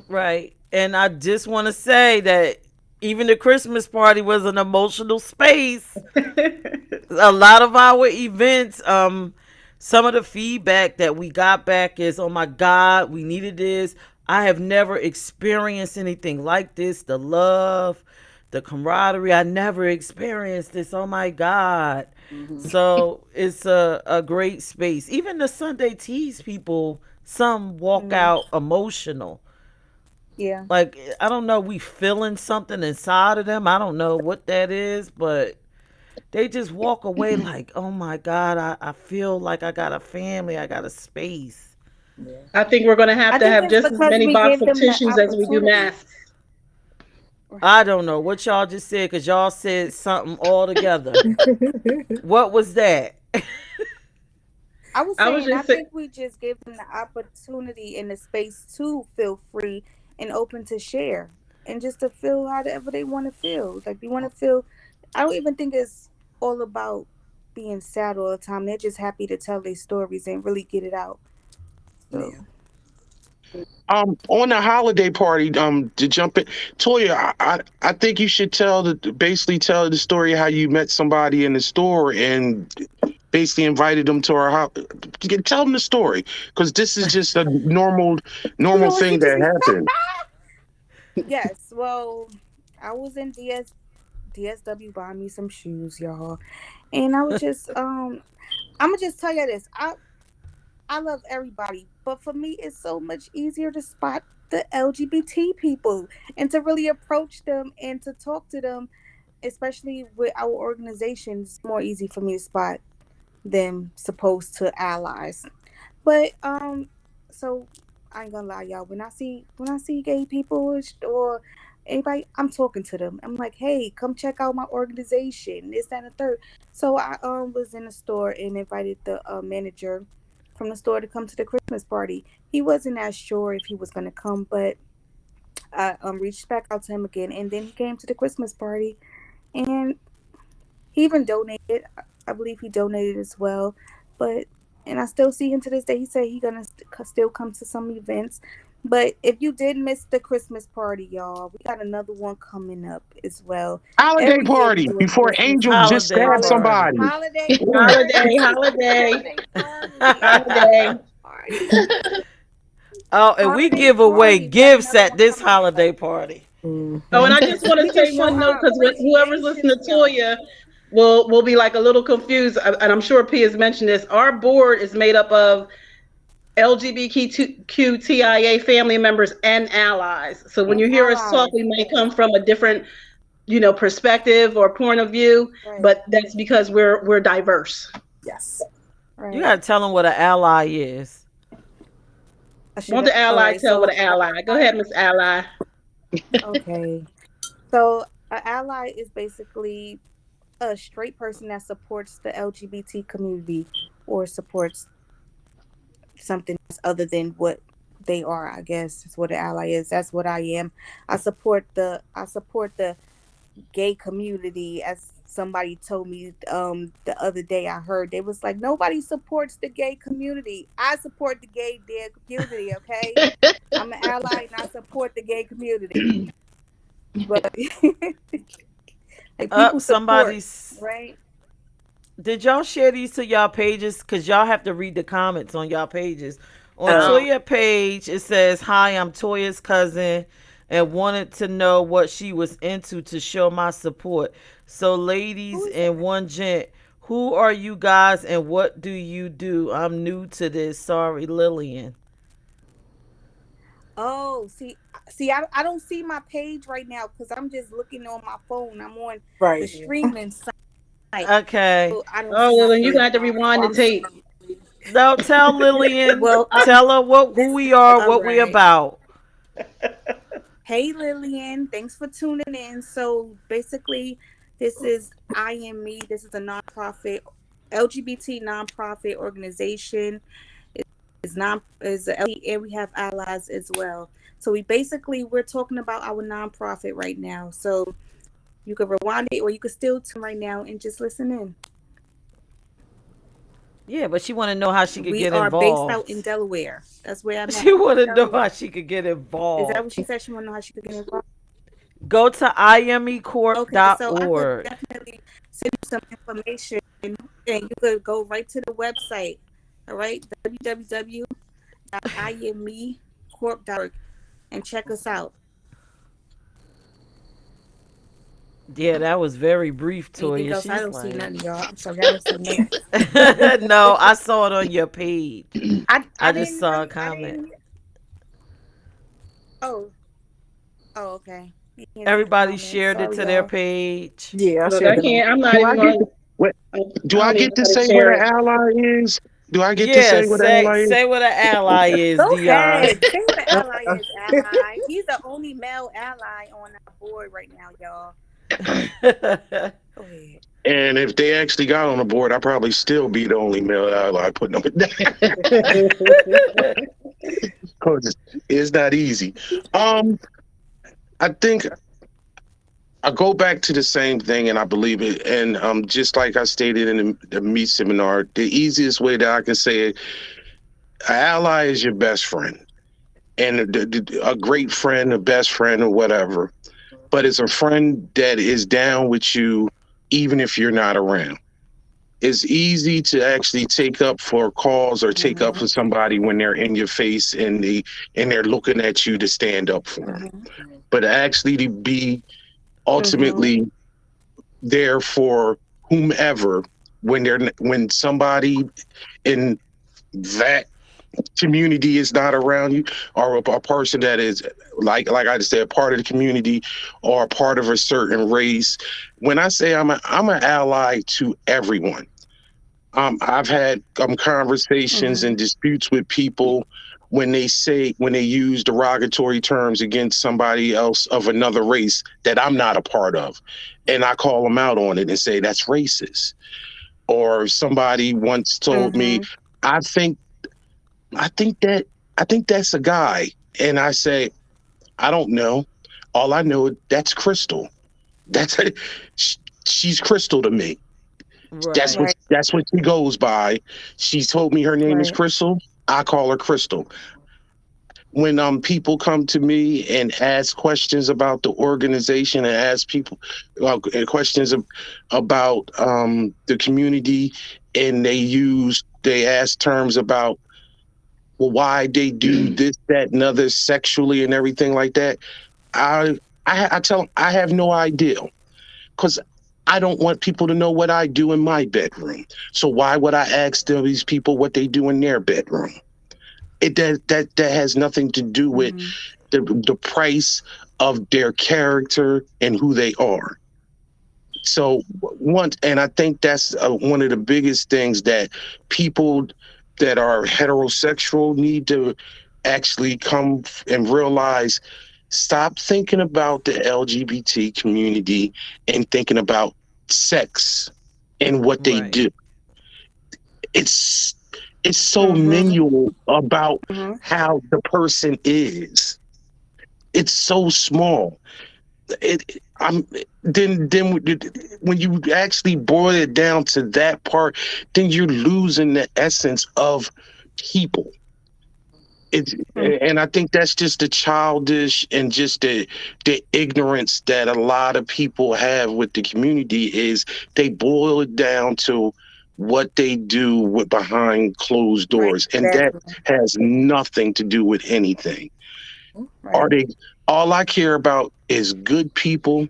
Right. And I just want to say that even the Christmas party was an emotional space. A lot of our events, some of the feedback that we got back is, oh my God, we needed this. I have never experienced anything like this. The love, the camaraderie. I never experienced this. Oh my God. Mhm. So it's a great space. Even the Sunday Teas people, some walk Mhm. out emotional. Yeah. Like, I don't know, we feeling something inside of them. I don't know what that is, but they just walk away like, oh my God, I feel like I got a family, I got a space. Yeah. I think we're going to I have think it's just as because many we box gave of them the tissues as we do opportunity. masks. I don't know what y'all just said because y'all said something altogether. What was that? I was I was saying, I just saying, think we just gave them the opportunity and the space to feel free and open to share and just to feel however they want to feel. Like, they want to feel, I don't even think it's all about being sad all the time. They're just happy to tell their stories and really get it out. So, Yeah. On the holiday party, to jump in, Toya, I think you should basically tell the story how you met somebody in the store and basically invited them to our house. Tell them the story because this is just a normal no, thing that happened. yes. Well, I was in DSW buying me some shoes, y'all. And I was just, I'm gonna just tell you this. I love everybody, but for me, it's so much easier to spot the LGBT people and to really approach them and to talk to them, especially with our organizations. It's more easy for me to spot them supposed to allies. But so I ain't gonna lie, y'all. When I see gay people or anybody, I'm talking to them. I'm like, hey, come check out my organization. This, that, and the third. So I was in the store and invited the manager from the store to come to the Christmas party. He wasn't as sure if he was gonna come, but I reached back out to him again, and then he came to the Christmas party, and he even donated. I believe he donated as well. But and I still see him to this day. He said he gonna still come to some events. But if you did miss the Christmas party, y'all, we got another one coming up as well. Holiday Every year we party do a before Christmas Angel just Holiday stabbed party. somebody. holiday holiday, party. holiday, Holiday party. holiday. Party. Oh, and we Holiday give away party. We got gifts another at one this coming holiday up. party. Oh, and Mhm. I just want We to say just show one note our because whoever's appreciation listening to to y'all. Toya will be like a little confused, and I'm sure P has mentioned this. Our board is made up of LGBTQTIA family members and allies. So when And you hear us talk, allies. we may Yes. come from a different, perspective or point of view, Right. but that's because we're diverse. Yes. You Right. gotta tell them what an ally is. I should Want have. the All ally right. tell what So, an ally? Go ahead, Miss Ally. okay. So, an ally is basically a straight person that supports the LGBT community or supports something else other than what they are. I guess is what an ally is. That's what I am. I support the gay community. As somebody told me the other day, I heard they was like, nobody supports the gay community. I support the gay community. Okay, I'm an ally and I support the gay community. But like, Up people support, somebody's. right? Did y'all share these to y'all pages? Cause y'all have to read the comments on y'all pages. On Oh, Toya page, it says, "Hi, I'm Toya's cousin, and wanted to know what she was into to show my support." So, Who ladies is that? and one gent, who are you guys and what do you do? I'm new to this. Sorry, Lillian. Oh, see, I don't see my page right now because I'm just looking on my phone. I'm on the Right. Yeah. streaming site, Okay. so I don't oh, see my well, then you're page. gonna have to rewind the I'm tape. sorry. No, tell Lillian. Well, Tell her who this we are, all what we right. about. Hey, Lillian, thanks for tuning in. So basically, this is I Am Me. This is a nonprofit, LGBT nonprofit organization. Is and we have allies as well. So we're talking about our nonprofit right now. So you could rewind it, or you could still tune right now and just listen in. Yeah, but she want to know how she could We get are based out involved. in Delaware. That's where I'm She at, want to know how Delaware. she could get Is that what involved. she said? She want to know how she could get involved? Go to Okay, so I could imecorp.org. definitely send you some information, and you could go right to the website. All right, www.imecorp.org, and check us out. Yeah, that was very brief, Anything Toya. else? I She's don't see like, nothing, y'all. I'm sorry, I don't see nothing. no, I saw it on your page. I I just didn't saw a really, I comment. didn't. Oh, oh, okay. You can't see the Everybody comments. shared it Sorry, to their y'all. page. Yeah, I Look, shared I it on. can't. I'm not Do even I get going. to, what? I Do I don't even get know to how to say what share an it. ally is? Do I get to Yeah, say what an say ally is? say what an ally is, Go Dion. ahead. Say what an ally is, ally. He's the only male ally on our board right now, y'all. Go ahead. And if they actually got on the board, I'd probably still be the only male ally putting them down. Because it's not easy. Um, I think I go back to the same thing, and I believe it. And just like I stated in the meet seminar, the easiest way that I can say it, an ally is your best friend, and a great friend, a best friend, or whatever. But it's a friend that is down with you, even if you're not around. It's easy to actually take up for calls or take up for somebody when they're in your face and they're looking at you to stand up for them. Mm-hmm. But actually to be Mhm. ultimately there for whomever when somebody in that community is not around you, or a person that is like I just said, part of the community or a part of a certain race. When I say I'm an ally to everyone. I've had conversations Mhm. and disputes with people when they use derogatory terms against somebody else of another race that I'm not a part of, and I call them out on it and say that's racist. Or somebody once told me, Mhm. I think I think that I think that's a guy, and I say I don't know. All I know that's Crystal. That's she's Crystal to me. That's Right. what Right. that's what she goes by. She told me her name is Right. Crystal. I call her Crystal. When people come to me and ask questions about the organization and ask people questions about the community, and they ask terms about, well, why they do this, that, and other sexually and everything like that. I I tell them I have no idea, because I don't want people to know what I do in my bedroom. So why would I ask these people what they do in their bedroom? That has nothing to do with Mhm. the price of their character and who they are. So once, and I think that's one of the biggest things that people that are heterosexual need to actually come and realize. Stop thinking about the LGBT community and thinking about sex and what they Right. do. It's it's so Mhm. minimal about Mhm. how the person is. It's so small. I'm then when you actually boil it down to that part, then you're losing the essence of people. It's, Mhm. and I think that's just the childish and just the ignorance that a lot of people have with the community is they boil it down to what they do with behind closed Right. doors, and that Exactly. has nothing to do with anything. Right. Are they? All I care about is good people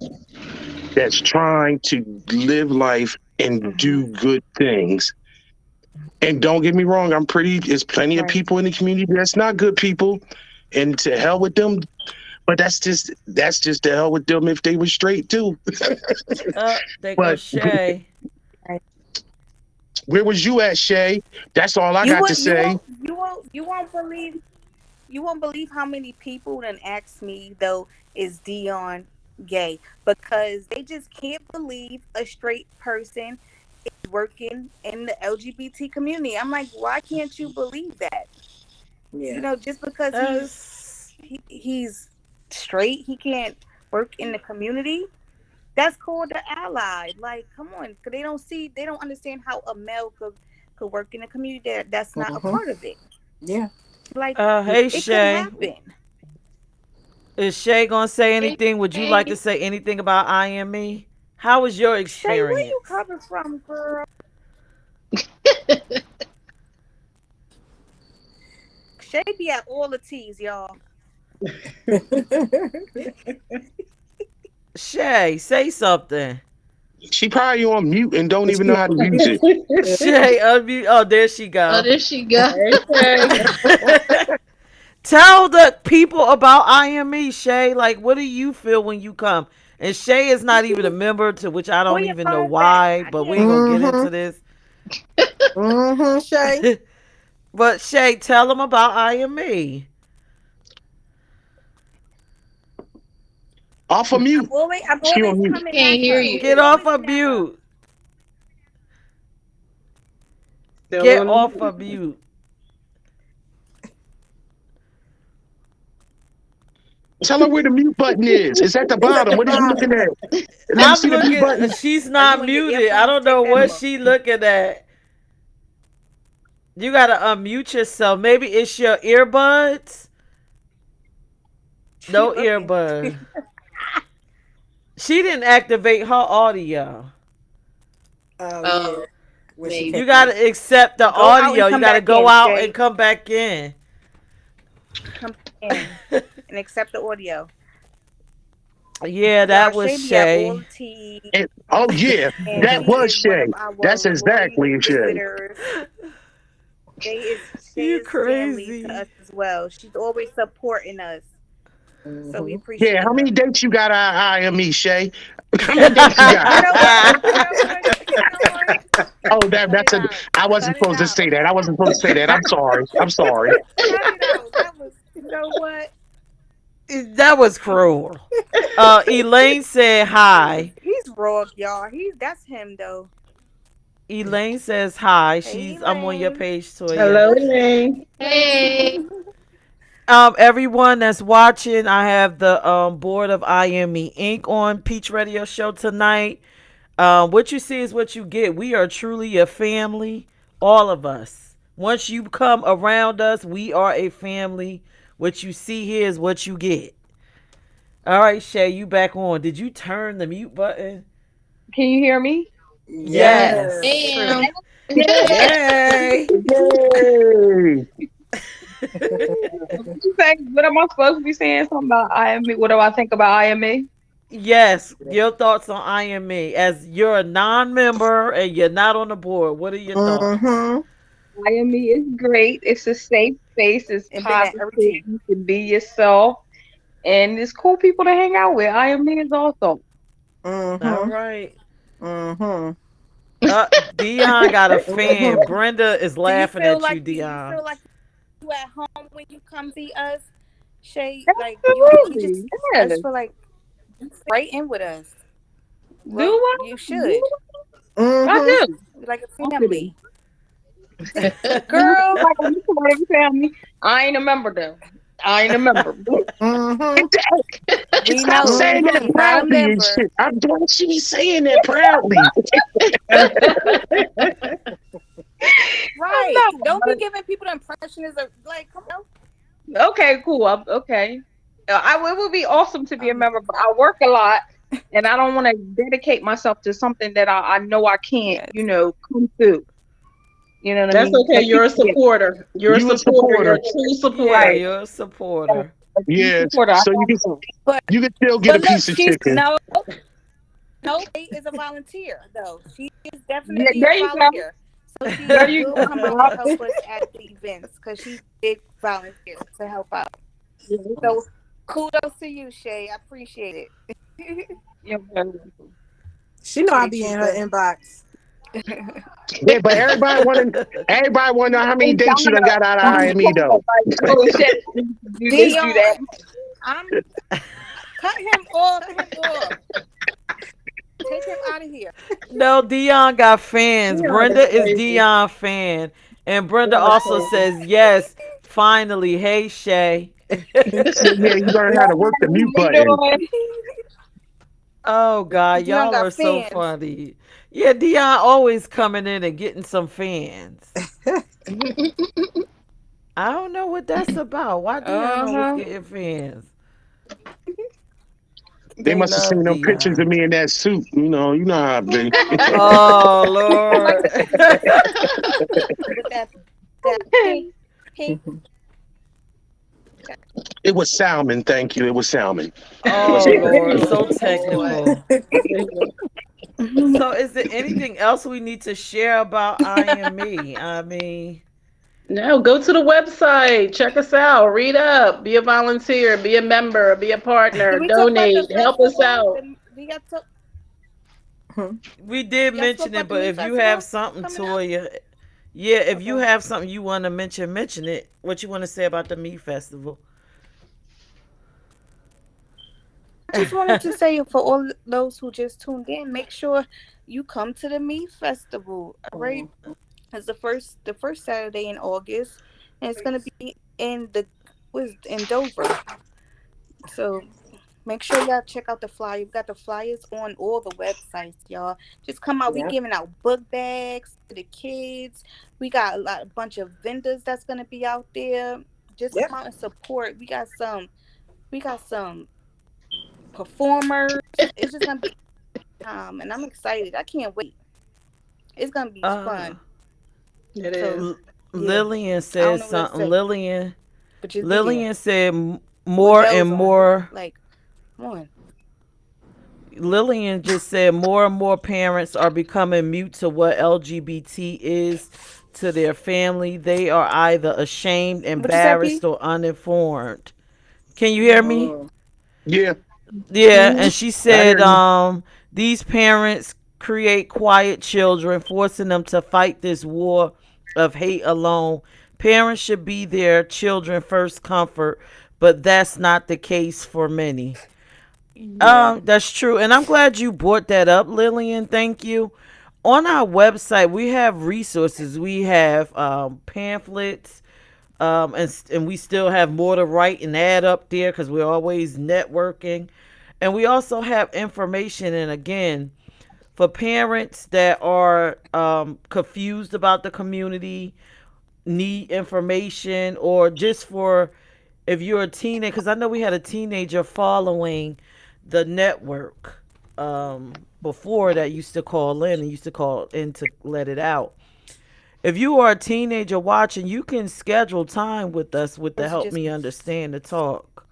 that's trying to live life and Mhm. do good things. And don't get me wrong, there's plenty of Right. people in the community that's not good people, and to hell with them. But that's just to hell with them if they were straight too. There goes But Shay. Right. where was you at, Shay? That's all I You got to won't. You say. won't. You won't. You won't believe. You won't believe how many people then ask me though, is Dion gay? Because they just can't believe a straight person is working in the LGBT community. I'm like, why can't you believe that? You Yeah. know, just because That's he's straight, he can't work in the community. That's called the ally. Like, come on, because they don't understand how a male could work in a community that's not a Mhm. part of it. Yeah. Like, hey it could Shay. happen. Is Shay gonna say anything? Would you like to Hey, say anything about I Am Me? How was your Shay, where you experience? coming from, girl? Shay be at all the teas, y'all. Shay, say something. She probably on mute and don't even know how to use it. Shay, unmute. Oh, there she Oh, go. there she go. Tell the people about IME, Shay. Like, what do you feel when you come? And Shay is not even a member, to which I don't Pull your even know phone why, back. I but we can't. ain't gonna get Mhm. into this. Shay. But Shay, tell them about IME. Off of mute. I'm She always on mute. coming Can't at hear her. you. Get I'm off always of coming at her. mute. Still Get on off of mute. Tell her where the mute button is. It's at the It's at the bottom. What are you looking bottom. at? Let me I'm see the mute looking. button. She's Are not you in your muted. I earphones? don't know Take them what off. she looking at. You gotta unmute yourself. Maybe it's your earbuds. No She looking. earbud. She didn't activate her audio. Oh, Oh, yeah. When she maybe. came You gotta accept the Go out and audio. You come gotta back go in, out Shay. and come back in. Come in and accept the audio. Yeah, that Y'all, was Shay be at all Shay. the tea, Oh yeah, and that she was is one Shay. of our That's exactly loyal Shay. visitors. Shay You is family crazy. to us as well. She's always supporting us, so we Mhm. appreciate Yeah, how many her. dates you got on IME, Shay? How many dates you got? You know what? You know what? Oh, Cut that's it a. out. I wasn't Cut it supposed to out. say that. I wasn't supposed to say that. I'm sorry. I'm sorry. Cut it out. That was, you know what? That was cruel. Elaine said hi. He's raw, y'all. That's him though. Elaine says hi. Hey, I'm on your Elaine. page, Toya. Hello, Elaine. Hey. Everyone that's watching, I have the board of IME Inc. on Peach Radio Show tonight. What you see is what you get. We are truly a family, all of us. Once you come around us, we are a family. What you see here is what you get. All right, Shay, you back on. Did you turn the mute button? Can you hear me? Yes. Damn. Yay. Yay! What am I supposed to be saying? Something about IME? What do I think about IME? Yes, your thoughts on IME. As you're a non-member and you're not on the board, what are your thoughts? Mhm. IME is great. It's a safe space. It's And been at positive. every tea. You can be yourself. And it's cool people to hang out with. IME is awesome. All Mhm. right. Mhm. Dion got a fan. Brenda is laughing do you at feel you, like Dion. you at home when you come see us, Shay? Like you Absolutely. I Yes. just feel like you fit right in with us. Do Well, I? you should. I Mhm. do. You're like a I family. Girl, like when you come with every family, I ain't a member though. I ain't a member. Mhm. We Stop know saying that she's not a proudly and member. shit. I'm glad she be saying that proudly. Right. No, Don't be but- giving people the impression is like, come on. Okay, cool. Okay. It would be awesome to be a member, but I work a lot and I don't want to dedicate myself to something that I know I can't, come through. You know what I That's mean? okay. You're a supporter. You're a You a supporter. You're a supporter. true Yeah, supporter. you're a supporter. Yes. Supporter, I So you have to. you can still get a But look, piece of she's chicken. no, she is a volunteer though. She is definitely There a you go. volunteer. So she There you will go. come out and help us at the events because she did volunteer to help out. So kudos to you, Shay. I appreciate it. You're very welcome. She know I be in her inbox. Yeah, but everybody want to know how many dates you done got out of IME though. Like, oh shit, do this, do that. I'm cut him off. Take him out of here. No, Dion got fans. Dion Brenda is is crazy. Dion fan. And Brenda Dion is also crazy. says, yes, finally. Hey, Shay. So, yeah, you learn how to work the mute How you button. doing? Oh, God. Dion Y'all got are so fans. funny. Yeah, Dion always coming in and getting some fans. I don't know what that's about. Why Dion always getting fans? They must have seen love them pictures of Dion. me in that suit. You know how it be. Oh, Lord. With that pink. It was salmon. Thank you. It was salmon. Oh Lord, so technical. Mhm. So is there anything else we need to share about I Am Me? I mean, No, go to the website, check us out, read up, be a volunteer, be a member, be a partner, Did we talk about the donate, help us festival? out. We got to. we did Y'all spoke mention it, about the but meat if you have festival something, coming up. Toya, yeah, if you Okay. have something you want to mention it. What you want to say about the meat festival? I just wanted to say for all those who just tuned in, make sure you come to the meat festival. All right, it's the first Saturday in August, and it's gonna be in the was in Dover. So make sure y'all check out the flyer. We got the flyers on all the websites, y'all. Just come out. We Yeah. giving out book bags to the kids. We got a bunch of vendors that's gonna be out there. Just Yep. come out and support. We got some performers. It's just gonna be and I'm excited. I can't wait. It's gonna be Uh, fun. It So is. L- yeah, Lillian I don't said know what else to something. say, but just be there Lillian said with more and bells on. more. Like, come on. Lillian just said more and more parents are becoming mute to what LGBT is to their family. They are either ashamed, What you said, P? embarrassed, or uninformed. Can you hear me? Oh. Yeah, Yeah, Mm-hmm. and she I said hear you. these parents create quiet children, forcing them to fight this war of hate alone. Parents should be their children first comfort, but that's not the case for many. Yeah. That's true. And I'm glad you brought that up, Lillian. Thank you. On our website, we have resources. We have pamphlets, and we still have more to write and add up there because we're always networking. And we also have information. And again, for parents that are confused about the community, need information, or just for if you're a teenager, because I know we had a teenager following the network before that used to call in and used to call in to let it out. If you are a teenager watching, you can schedule time with us with the Or to Help just Me Understand to talk.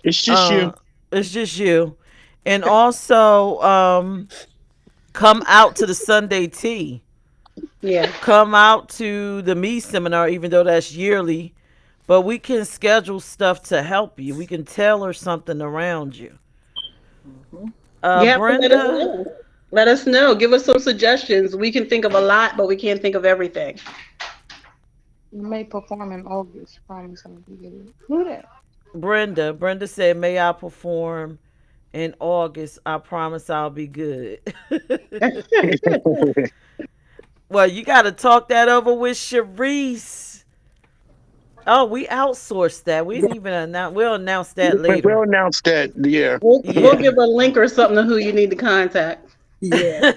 It's just Uh, you. it's just you. And also, come out to the Sunday tea. Yeah. Come out to the Me seminar, even though that's yearly. But we can schedule stuff to help you. We can tailor something around you. You have to let us Brenda, know. Let us know. Give us some suggestions. We can think of a lot, but we can't think of everything. You may perform in August. Promise I'll be good. Who that? Brenda said, "May I perform in August? I promise I'll be good." Well, you got to talk that over with Sharice. Oh, we outsourced that. We didn't even announce. We'll announce that But we'll later. announce that. Yeah. We'll Yeah. give a link or something to who you need to contact. Yeah.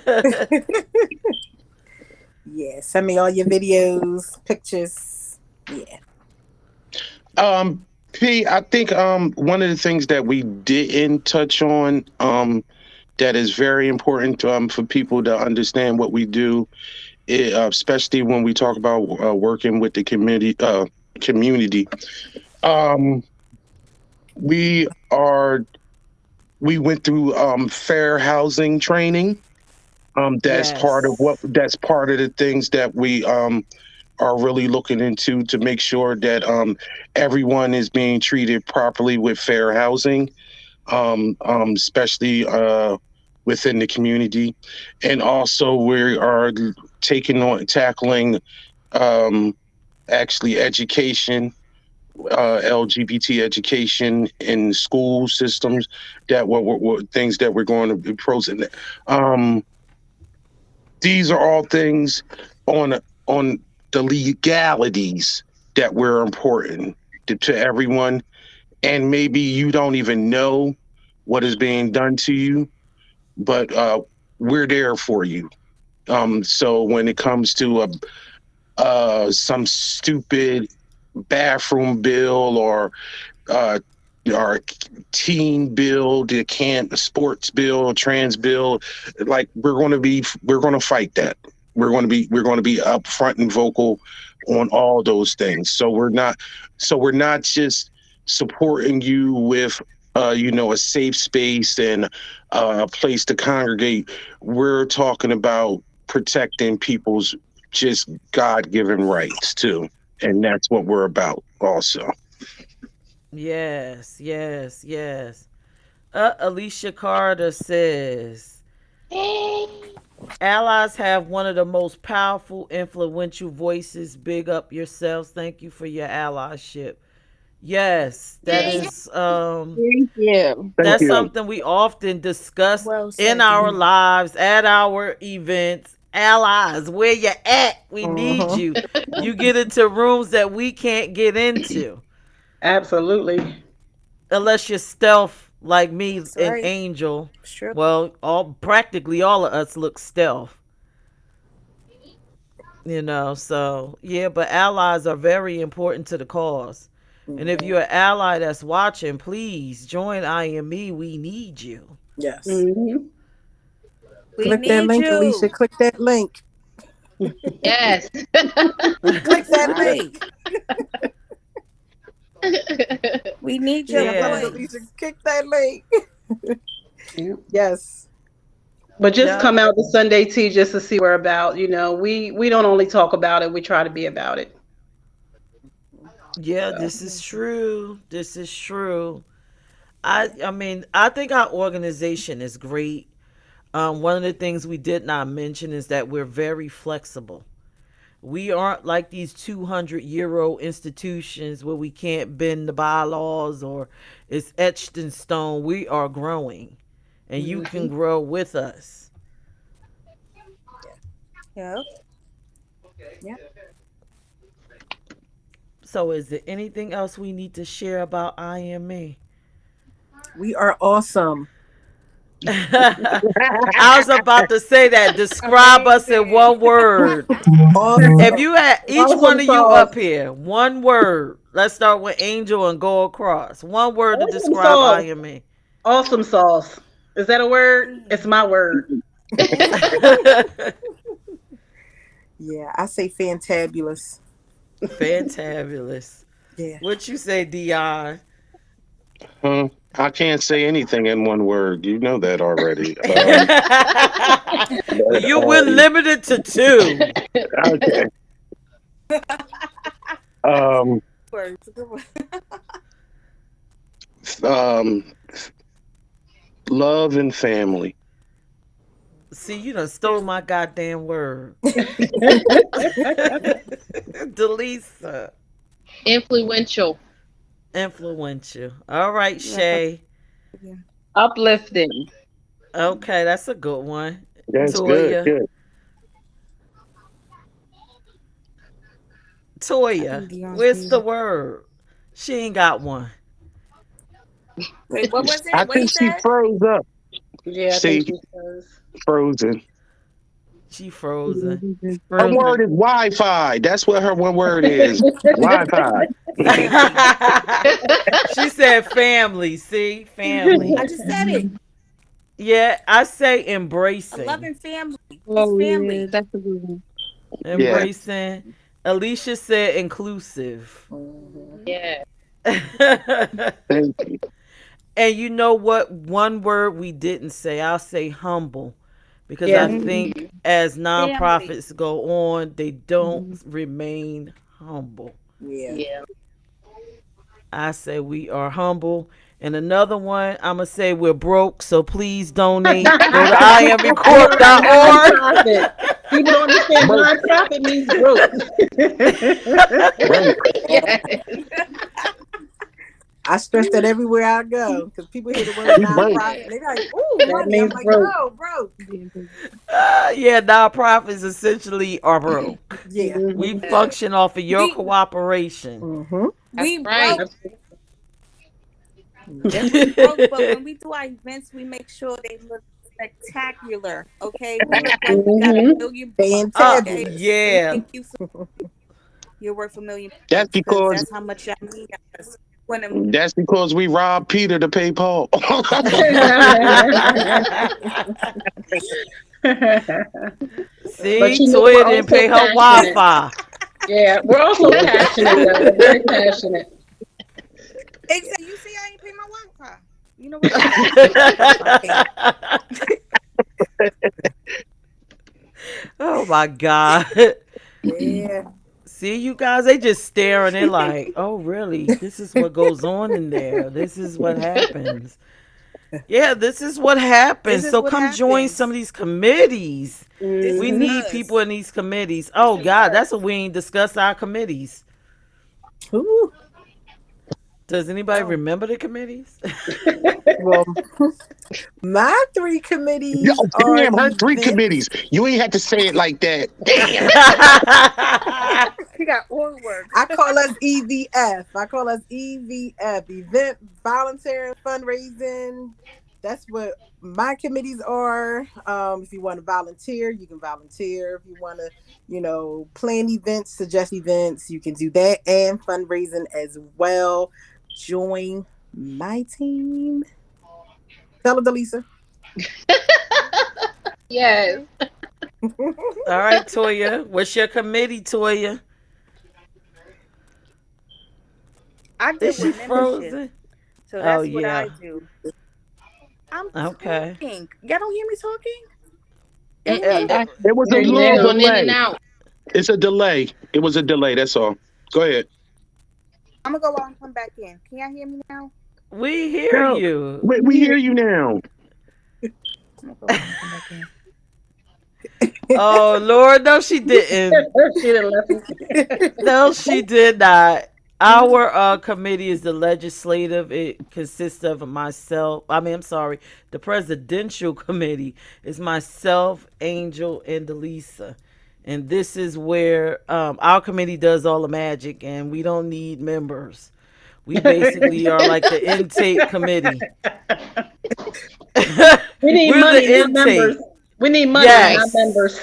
Yeah. Send me all your videos, pictures. Yeah. P, I think one of the things that we didn't touch on that is very important for people to understand what we do, especially when we talk about working with the community. Um, we are we went through fair housing training. Yes. That's part of the things that we are really looking into to make sure that everyone is being treated properly with fair housing, especially within the community. And also, we are tackling um, actually education, LGBT education in school systems. That what things that we're going to be pros in. Um, these are all things on the legalities that were important to everyone, and maybe you don't even know what is being done to you, but we're there for you. So when it comes to some stupid bathroom bill uh, or teen bill, the sports bill, trans bill, like we're going to fight that. We're going to be upfront and vocal on all those things. So we're not just supporting you with a safe space and a place to congregate. We're talking about protecting people's just God-given rights too, and that's what we're about also. Yes, yes, yes. Alicia Carter says allies have one of the most powerful, influential voices. Big up yourselves. Thank you for your allyship. Yes, that is Thank you. Thank that's you. something we often discuss Well in said. our lives, at our events. Allies, where you at? We need Mhm. you. You get into rooms that we can't get into Absolutely. unless you're stealth like me That's and right. Angel. Sure. Well, practically all of us look stealth, So yeah, but allies are very important to the cause. And if you're an ally that's watching, please join IME. We need you. Yes. Mhm. We Click that need link, you. Alicia. Click that link. Yes. Click that Right. link. We need your Yeah. voice. Alicia, click that link. Yeah. Yes. But just Yeah. come out to Sunday tea just to see what we're about. We don't only talk about it; we try to be about it. Yeah, So. this is true. This is true. I mean, I think our organization is great. One of the things we did not mention is that we're very flexible. We aren't like these 200-year-old institutions where we can't bend the bylaws or it's etched in stone. We are growing, and you can grow with us. Yep. So, is there anything else we need to share about IME? We are awesome. I was about to say that. Describe us in Amazing. one word. Awesome. If you had each Awesome one of you sauce. up here, one word. Let's start with Angel and go across. One word to Awesome describe sauce. IME. Awesome sauce. Is that a word? It's my word. Yeah, I say fantabulous. Fantabulous. Yeah. What you say, Dion? I can't say anything in one word. You know that already. We're limited to two. Okay. Um, Words. Good word. um, love and family. See, you done stole my goddamn word. Delisa. Influential. Influential. All right, Shay. Uplifting. Okay, that's a good one. That's good. Toya. Good. Toya. Dion's Where's the music. word? She ain't got one. Wait, what was I it? What he think she said? froze up. Yeah, I See, think she does. frozen. She frozen. Her word is Wi-Fi. That's what her one word is. Wi-Fi. Family. She said family. See? Family. I just said it. Yeah, I say A embracing. loving family. It's Oh yeah, family. that's a good one. Yeah. Embracing. Alicia said inclusive. Yeah. Thank you. And you know what? One word we didn't say. I'll say humble. Because Yeah. I think as Family. nonprofits go on, they don't remain humble. Yeah. Yeah. I say we are humble. And another one, I'm going to say we're broke, so please donate. Go to imrecorp.org. Nonprofit. People don't understand nonprofit means broke. Yeah. I stress that everywhere I go because people hear the word Right. nonprofit. They're like, ooh, That money. I'm means like, broke. no, bro. Yeah, nonprofits essentially are broke. Yeah. We function off of your We- cooperation. Mm-hmm. We That's right. broke. We broke, but when we do our events, we make sure they look spectacular. Okay, we look like we got a million. Fantabulous. Yeah. Thank you. You're worth $1 million. That's because That's how much y'all mean us. When that's because we robbed Peter to pay Paul. See, But you know, Toya we're didn't also pay her passionate. Wi-Fi. Yeah, we're also passionate though. We're very passionate. Exactly. You see, I ain't pay my Wi-Fi. You know what? I Oh my God. Yeah. See, you guys, they just staring. They're like, oh, really? This is what goes on in there. This is what happens. Yeah, this is what This happens. is So what come join some happens. of these committees. This We is Mhm. need us. people in these committees. Oh, This is God, that's us. what we ain't discussed our committees. Ooh, Does anybody Oh. remember the committees? well, my three Yo, committees are damn, her three events. committees. You ain't had to say it like that. Damn. He got oil work. I call us EVF. I call us EVF, event volunteer fundraising. That's what my committees are. If you want to volunteer, you can volunteer. If you want to, plan events, suggest events, you can do that, and fundraising as well. Join my team. Tell it, Delisa. Yes. All right, Toya. What's your committee, Toya? I Is deal she with membership, frozen? so Oh, that's what yeah. I do. I'm Okay. talking. Y'all don't hear me talking? Y'all hear me Uh, Mm-mm. uh, talking? It was a There you little You're go. going in and delay. out. It's a delay. It was a delay. That's all. Go ahead. I'm gonna go out and come back in. Can y'all hear me now? we hear No, you. we hear you now. I'm gonna go out and come back in. Oh, Lord. No, she didn't. She done left me. No, she did not. Our committee is the legislative. It consists of myself. I'm sorry. The presidential committee is myself, Angel, and Delisa. And this is where our committee does all the magic, and we don't need members. We basically are like the intake committee. We need We're money, the not members. intake. We need money, not Yes. members.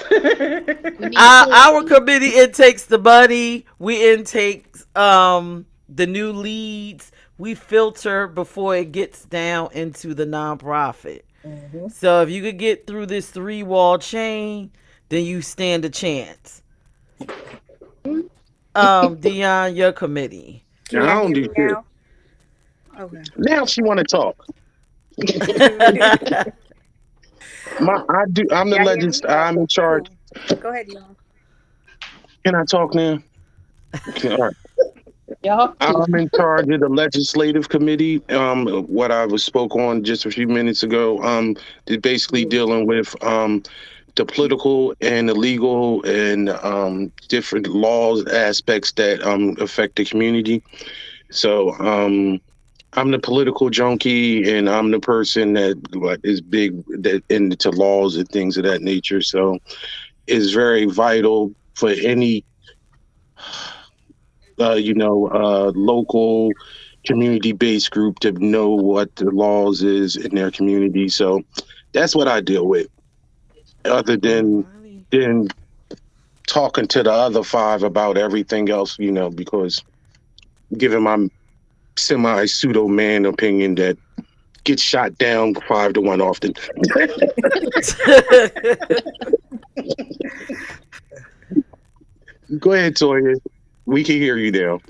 We need Our pull. committee intakes the money. We intake the new leads. We filter before it gets down into the nonprofit. Mhm. So if you could get through this three wall chain, then you stand a chance. Dion, your committee. Can Now, I y'all don't hear do me shit. now? Okay. Now she want to talk. I'm the Y'all hear me? Oh, I'm in charge. cool. Go ahead, y'all. Can I talk now? All right. Y'all. I'm in charge of the legislative committee. What I was spoke on just a few minutes ago. They're basically dealing with the political and the legal and different laws aspects that affect the community. So I'm the political junkie, and I'm the person that is big that into laws and things of that nature. So it's very vital for any local community-based group to know what the laws is in their community. So that's what I deal with. Other Alrighty. than talking to the other five about everything else, because giving my semi pseudo man opinion that gets shot down 5-1 often. Go ahead, Toya. We can hear you now.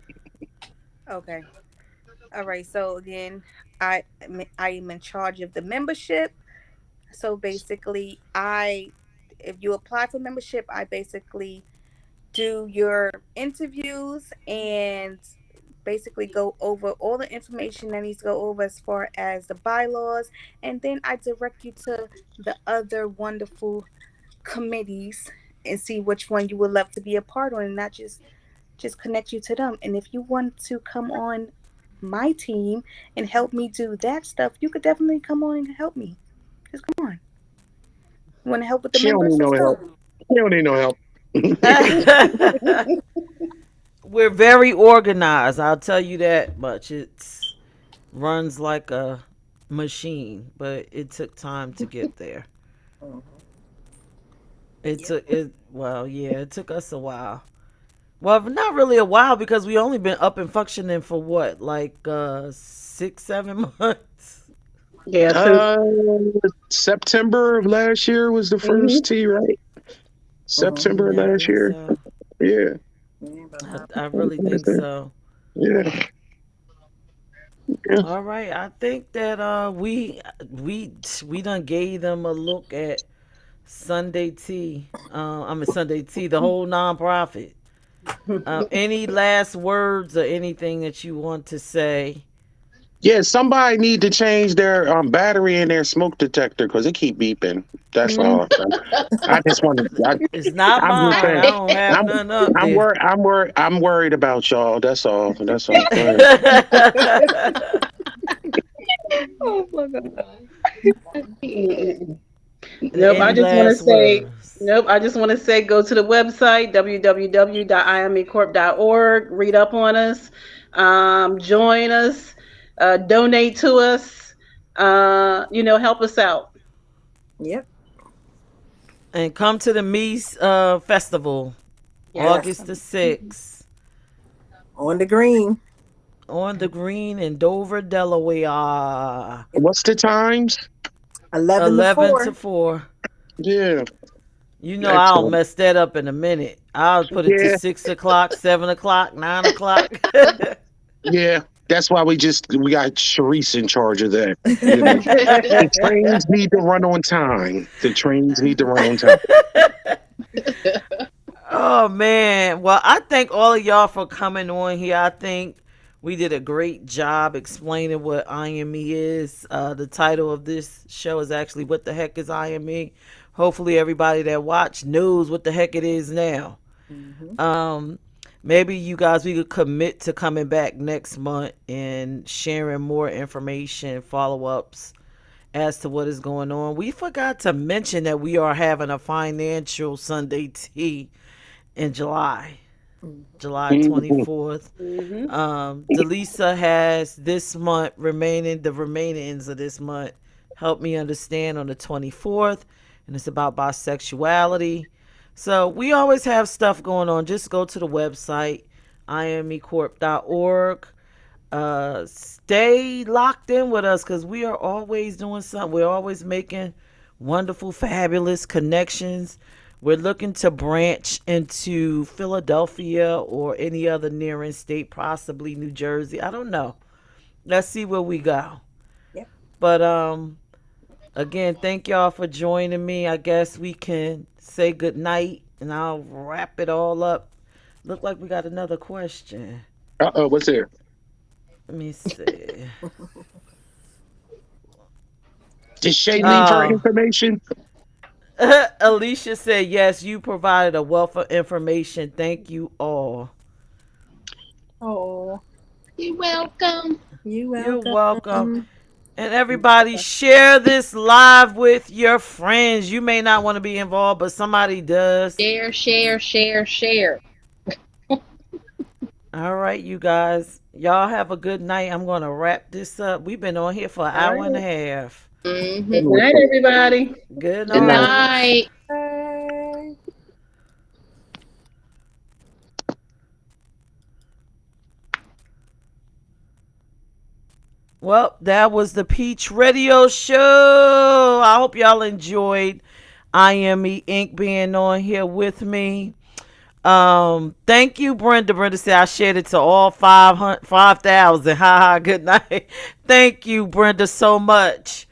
Okay. All right. So again, I am in charge of the membership. So basically, if you apply for membership, I basically do your interviews and basically go over all the information that needs to go over as far as the bylaws, and then I direct you to the other wonderful committees and see which one you would love to be a part on, and not just connect you to them. And if you want to come on my team and help me do that stuff, you could definitely come on and help me. Just come on. You want to help with the She don't need members and no stuff? help. She don't need no help. We're very organized. I'll tell you that much. It's runs like a machine, but it took time to get there. It Yep. took it. Well, yeah, it took us a while. Well, not really a while because we only been up and functioning for what, like 6, 7 months. Yeah, since Uh, September of last year was the mhm. first T, right? September of Yeah, I last think year. so. Yeah. I really think so. Yeah. All right, I think that we done gave them a look at Sunday Tea. Sunday Tea, the whole nonprofit. Any last words or anything that you want to say? Yeah, somebody need to change their battery in their smoke detector because it keep beeping. That's all. I just want to. It's not I'm just mine. I saying. don't have I'm none up I'm there. worried. I'm worried about y'all. That's all. That's all. Go ahead. Oh my God. Nope, I Any just want to last say, words? nope, I just want to say go to the website, www.imecorp.org, read up on us, join us, donate to us, help us out. Yep. And come to the Mies Festival, Yes. August the 6th, On the green. on the green in Dover, Delaware. What's the times? 11 to 11 to 4. 4. Yeah, You know I'll excellent. mess that up in a minute. I'll put it to Yeah, 6 o'clock, 7 o'clock, 9 o'clock. yeah. That's why we got Sharice in charge of that. You know, the trains need to run on time. The trains need to run on time. Oh man. Well, I thank all of y'all for coming on here. I think we did a great job explaining what IME is. The title of this show is actually What the Heck is IME? Hopefully everybody that watched knows what the heck it is now. Um Maybe you guys we could commit to coming back next month and sharing more information, follow-ups as to what is going on. We forgot to mention that we are having a financial Sunday tea in July Mhm. 24th. Hmm. Delisa has this month the remainings of this month. Help me understand on the 24th, and it's about bisexuality. So we always have stuff going on. Just go to the website, imecorp.org. Stay locked in with us because we are always doing something. We're always making wonderful, fabulous connections. We're looking to branch into Philadelphia or any other nearing state, possibly New Jersey. I don't know. Let's see where we go. Yep. But again, thank y'all for joining me. I guess we can say good night and I'll wrap it all up. Look like we got another question. What's there? Let me see. Did Shay leave her Oh, information? Alicia said, yes, you provided a wealth of information. Thank you all. Oh, You're welcome. you You're welcome. welcome. And everybody, share this live with your friends. You may not want to be involved, but somebody does. Share, share, share, share. All right, you guys. Y'all have a good night. I'm going to wrap this up. We've been on here for an All hour and a right. half. Mm-hmm. Good night, everybody. Good Good Good night. night. night. Bye. Well, that was the Peach Radio Show. I hope y'all enjoyed IME Inc. being on here with me. Thank you, Brenda. Brenda said I shared it to all 5,000. Ha, good night. Thank you, Brenda, so much.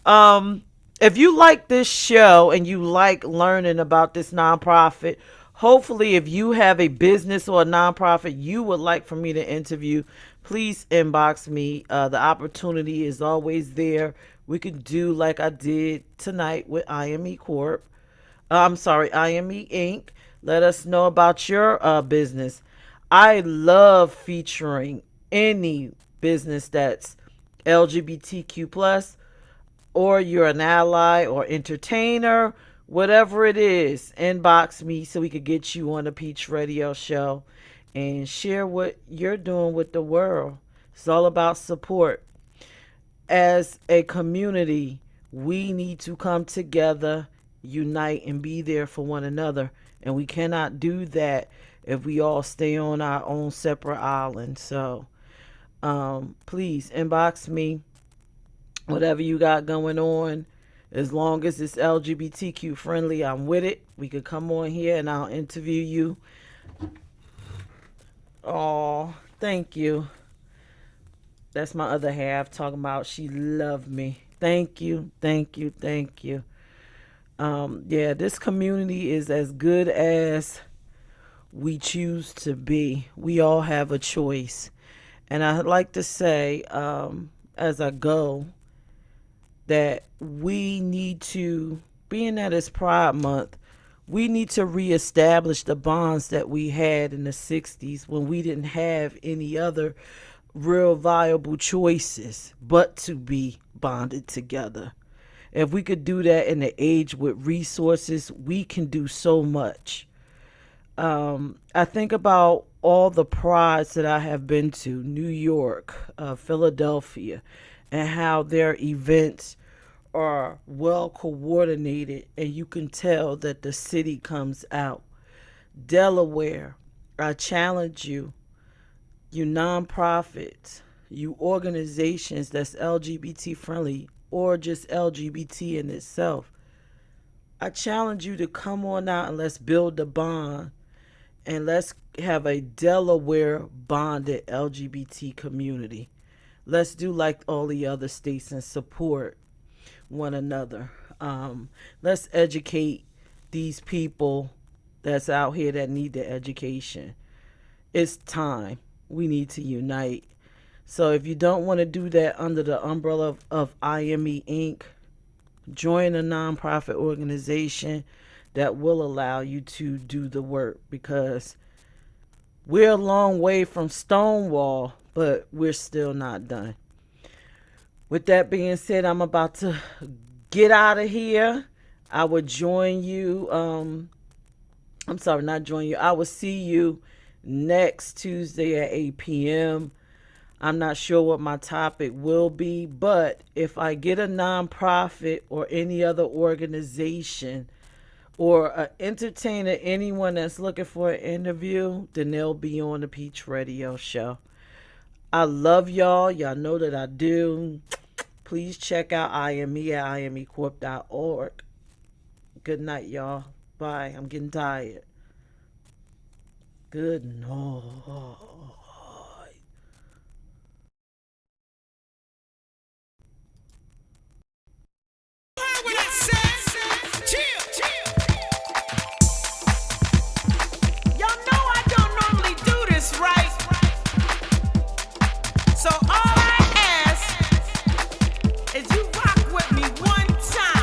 Um, if you like this show and you like learning about this nonprofit, hopefully if you have a business or a nonprofit you would like for me to interview, please inbox me. The opportunity is always there. We could do like I did tonight with IME Corp. I'm sorry, IME Inc. Let us know about your business. I love featuring any business that's LGBTQ plus, or you're an ally or entertainer, whatever it is. Inbox me so we could get you on the Peach Radio Show and share what you're doing with the world. It's all about support. As a community, we need to come together, unite, and be there for one another. And we cannot do that if we all stay on our own separate islands. So please inbox me, whatever you got going on. As long as it's LGBTQ friendly, I'm with it. We could come on here and I'll interview you. Oh, thank you. That's my other half talking about she loved me. Thank you, thank you, thank you. Yeah, this community is as good as we choose to be. We all have a choice. And I'd like to say, as I go, that we need to, being that it's Pride Month, we need to reestablish the bonds that we had in the 60s when we didn't have any other real viable choices but to be bonded together. If we could do that in the age with resources, we can do so much. I think about all the prides that I have been to, New York, Philadelphia, and how their events are well coordinated and you can tell that the city comes out. Delaware, I challenge you, you nonprofits, you organizations that's LGBT friendly or just LGBT in itself. I challenge you to come on out and let's build a bond and let's have a Delaware bonded LGBT community. Let's do like all the other states and support one another. Let's educate these people that's out here that need the education. It's time. We need to unite. So if you don't want to do that under the umbrella of IME Inc., join a nonprofit organization that will allow you to do the work, because we're a long way from Stonewall, but we're still not done. With that being said, I'm about to get out of here. I will join you. I'm sorry, not join you. I will see you next Tuesday at 8 p.m. I'm not sure what my topic will be, but if I get a nonprofit or any other organization or an entertainer, anyone that's looking for an interview, then they'll be on the Peach Radio Show. I love y'all. Y'all know that I do. Please check out IME at imecorp.org. Good night, y'all. Bye. I'm getting tired. Good night. So all I ask is you rock with me one time.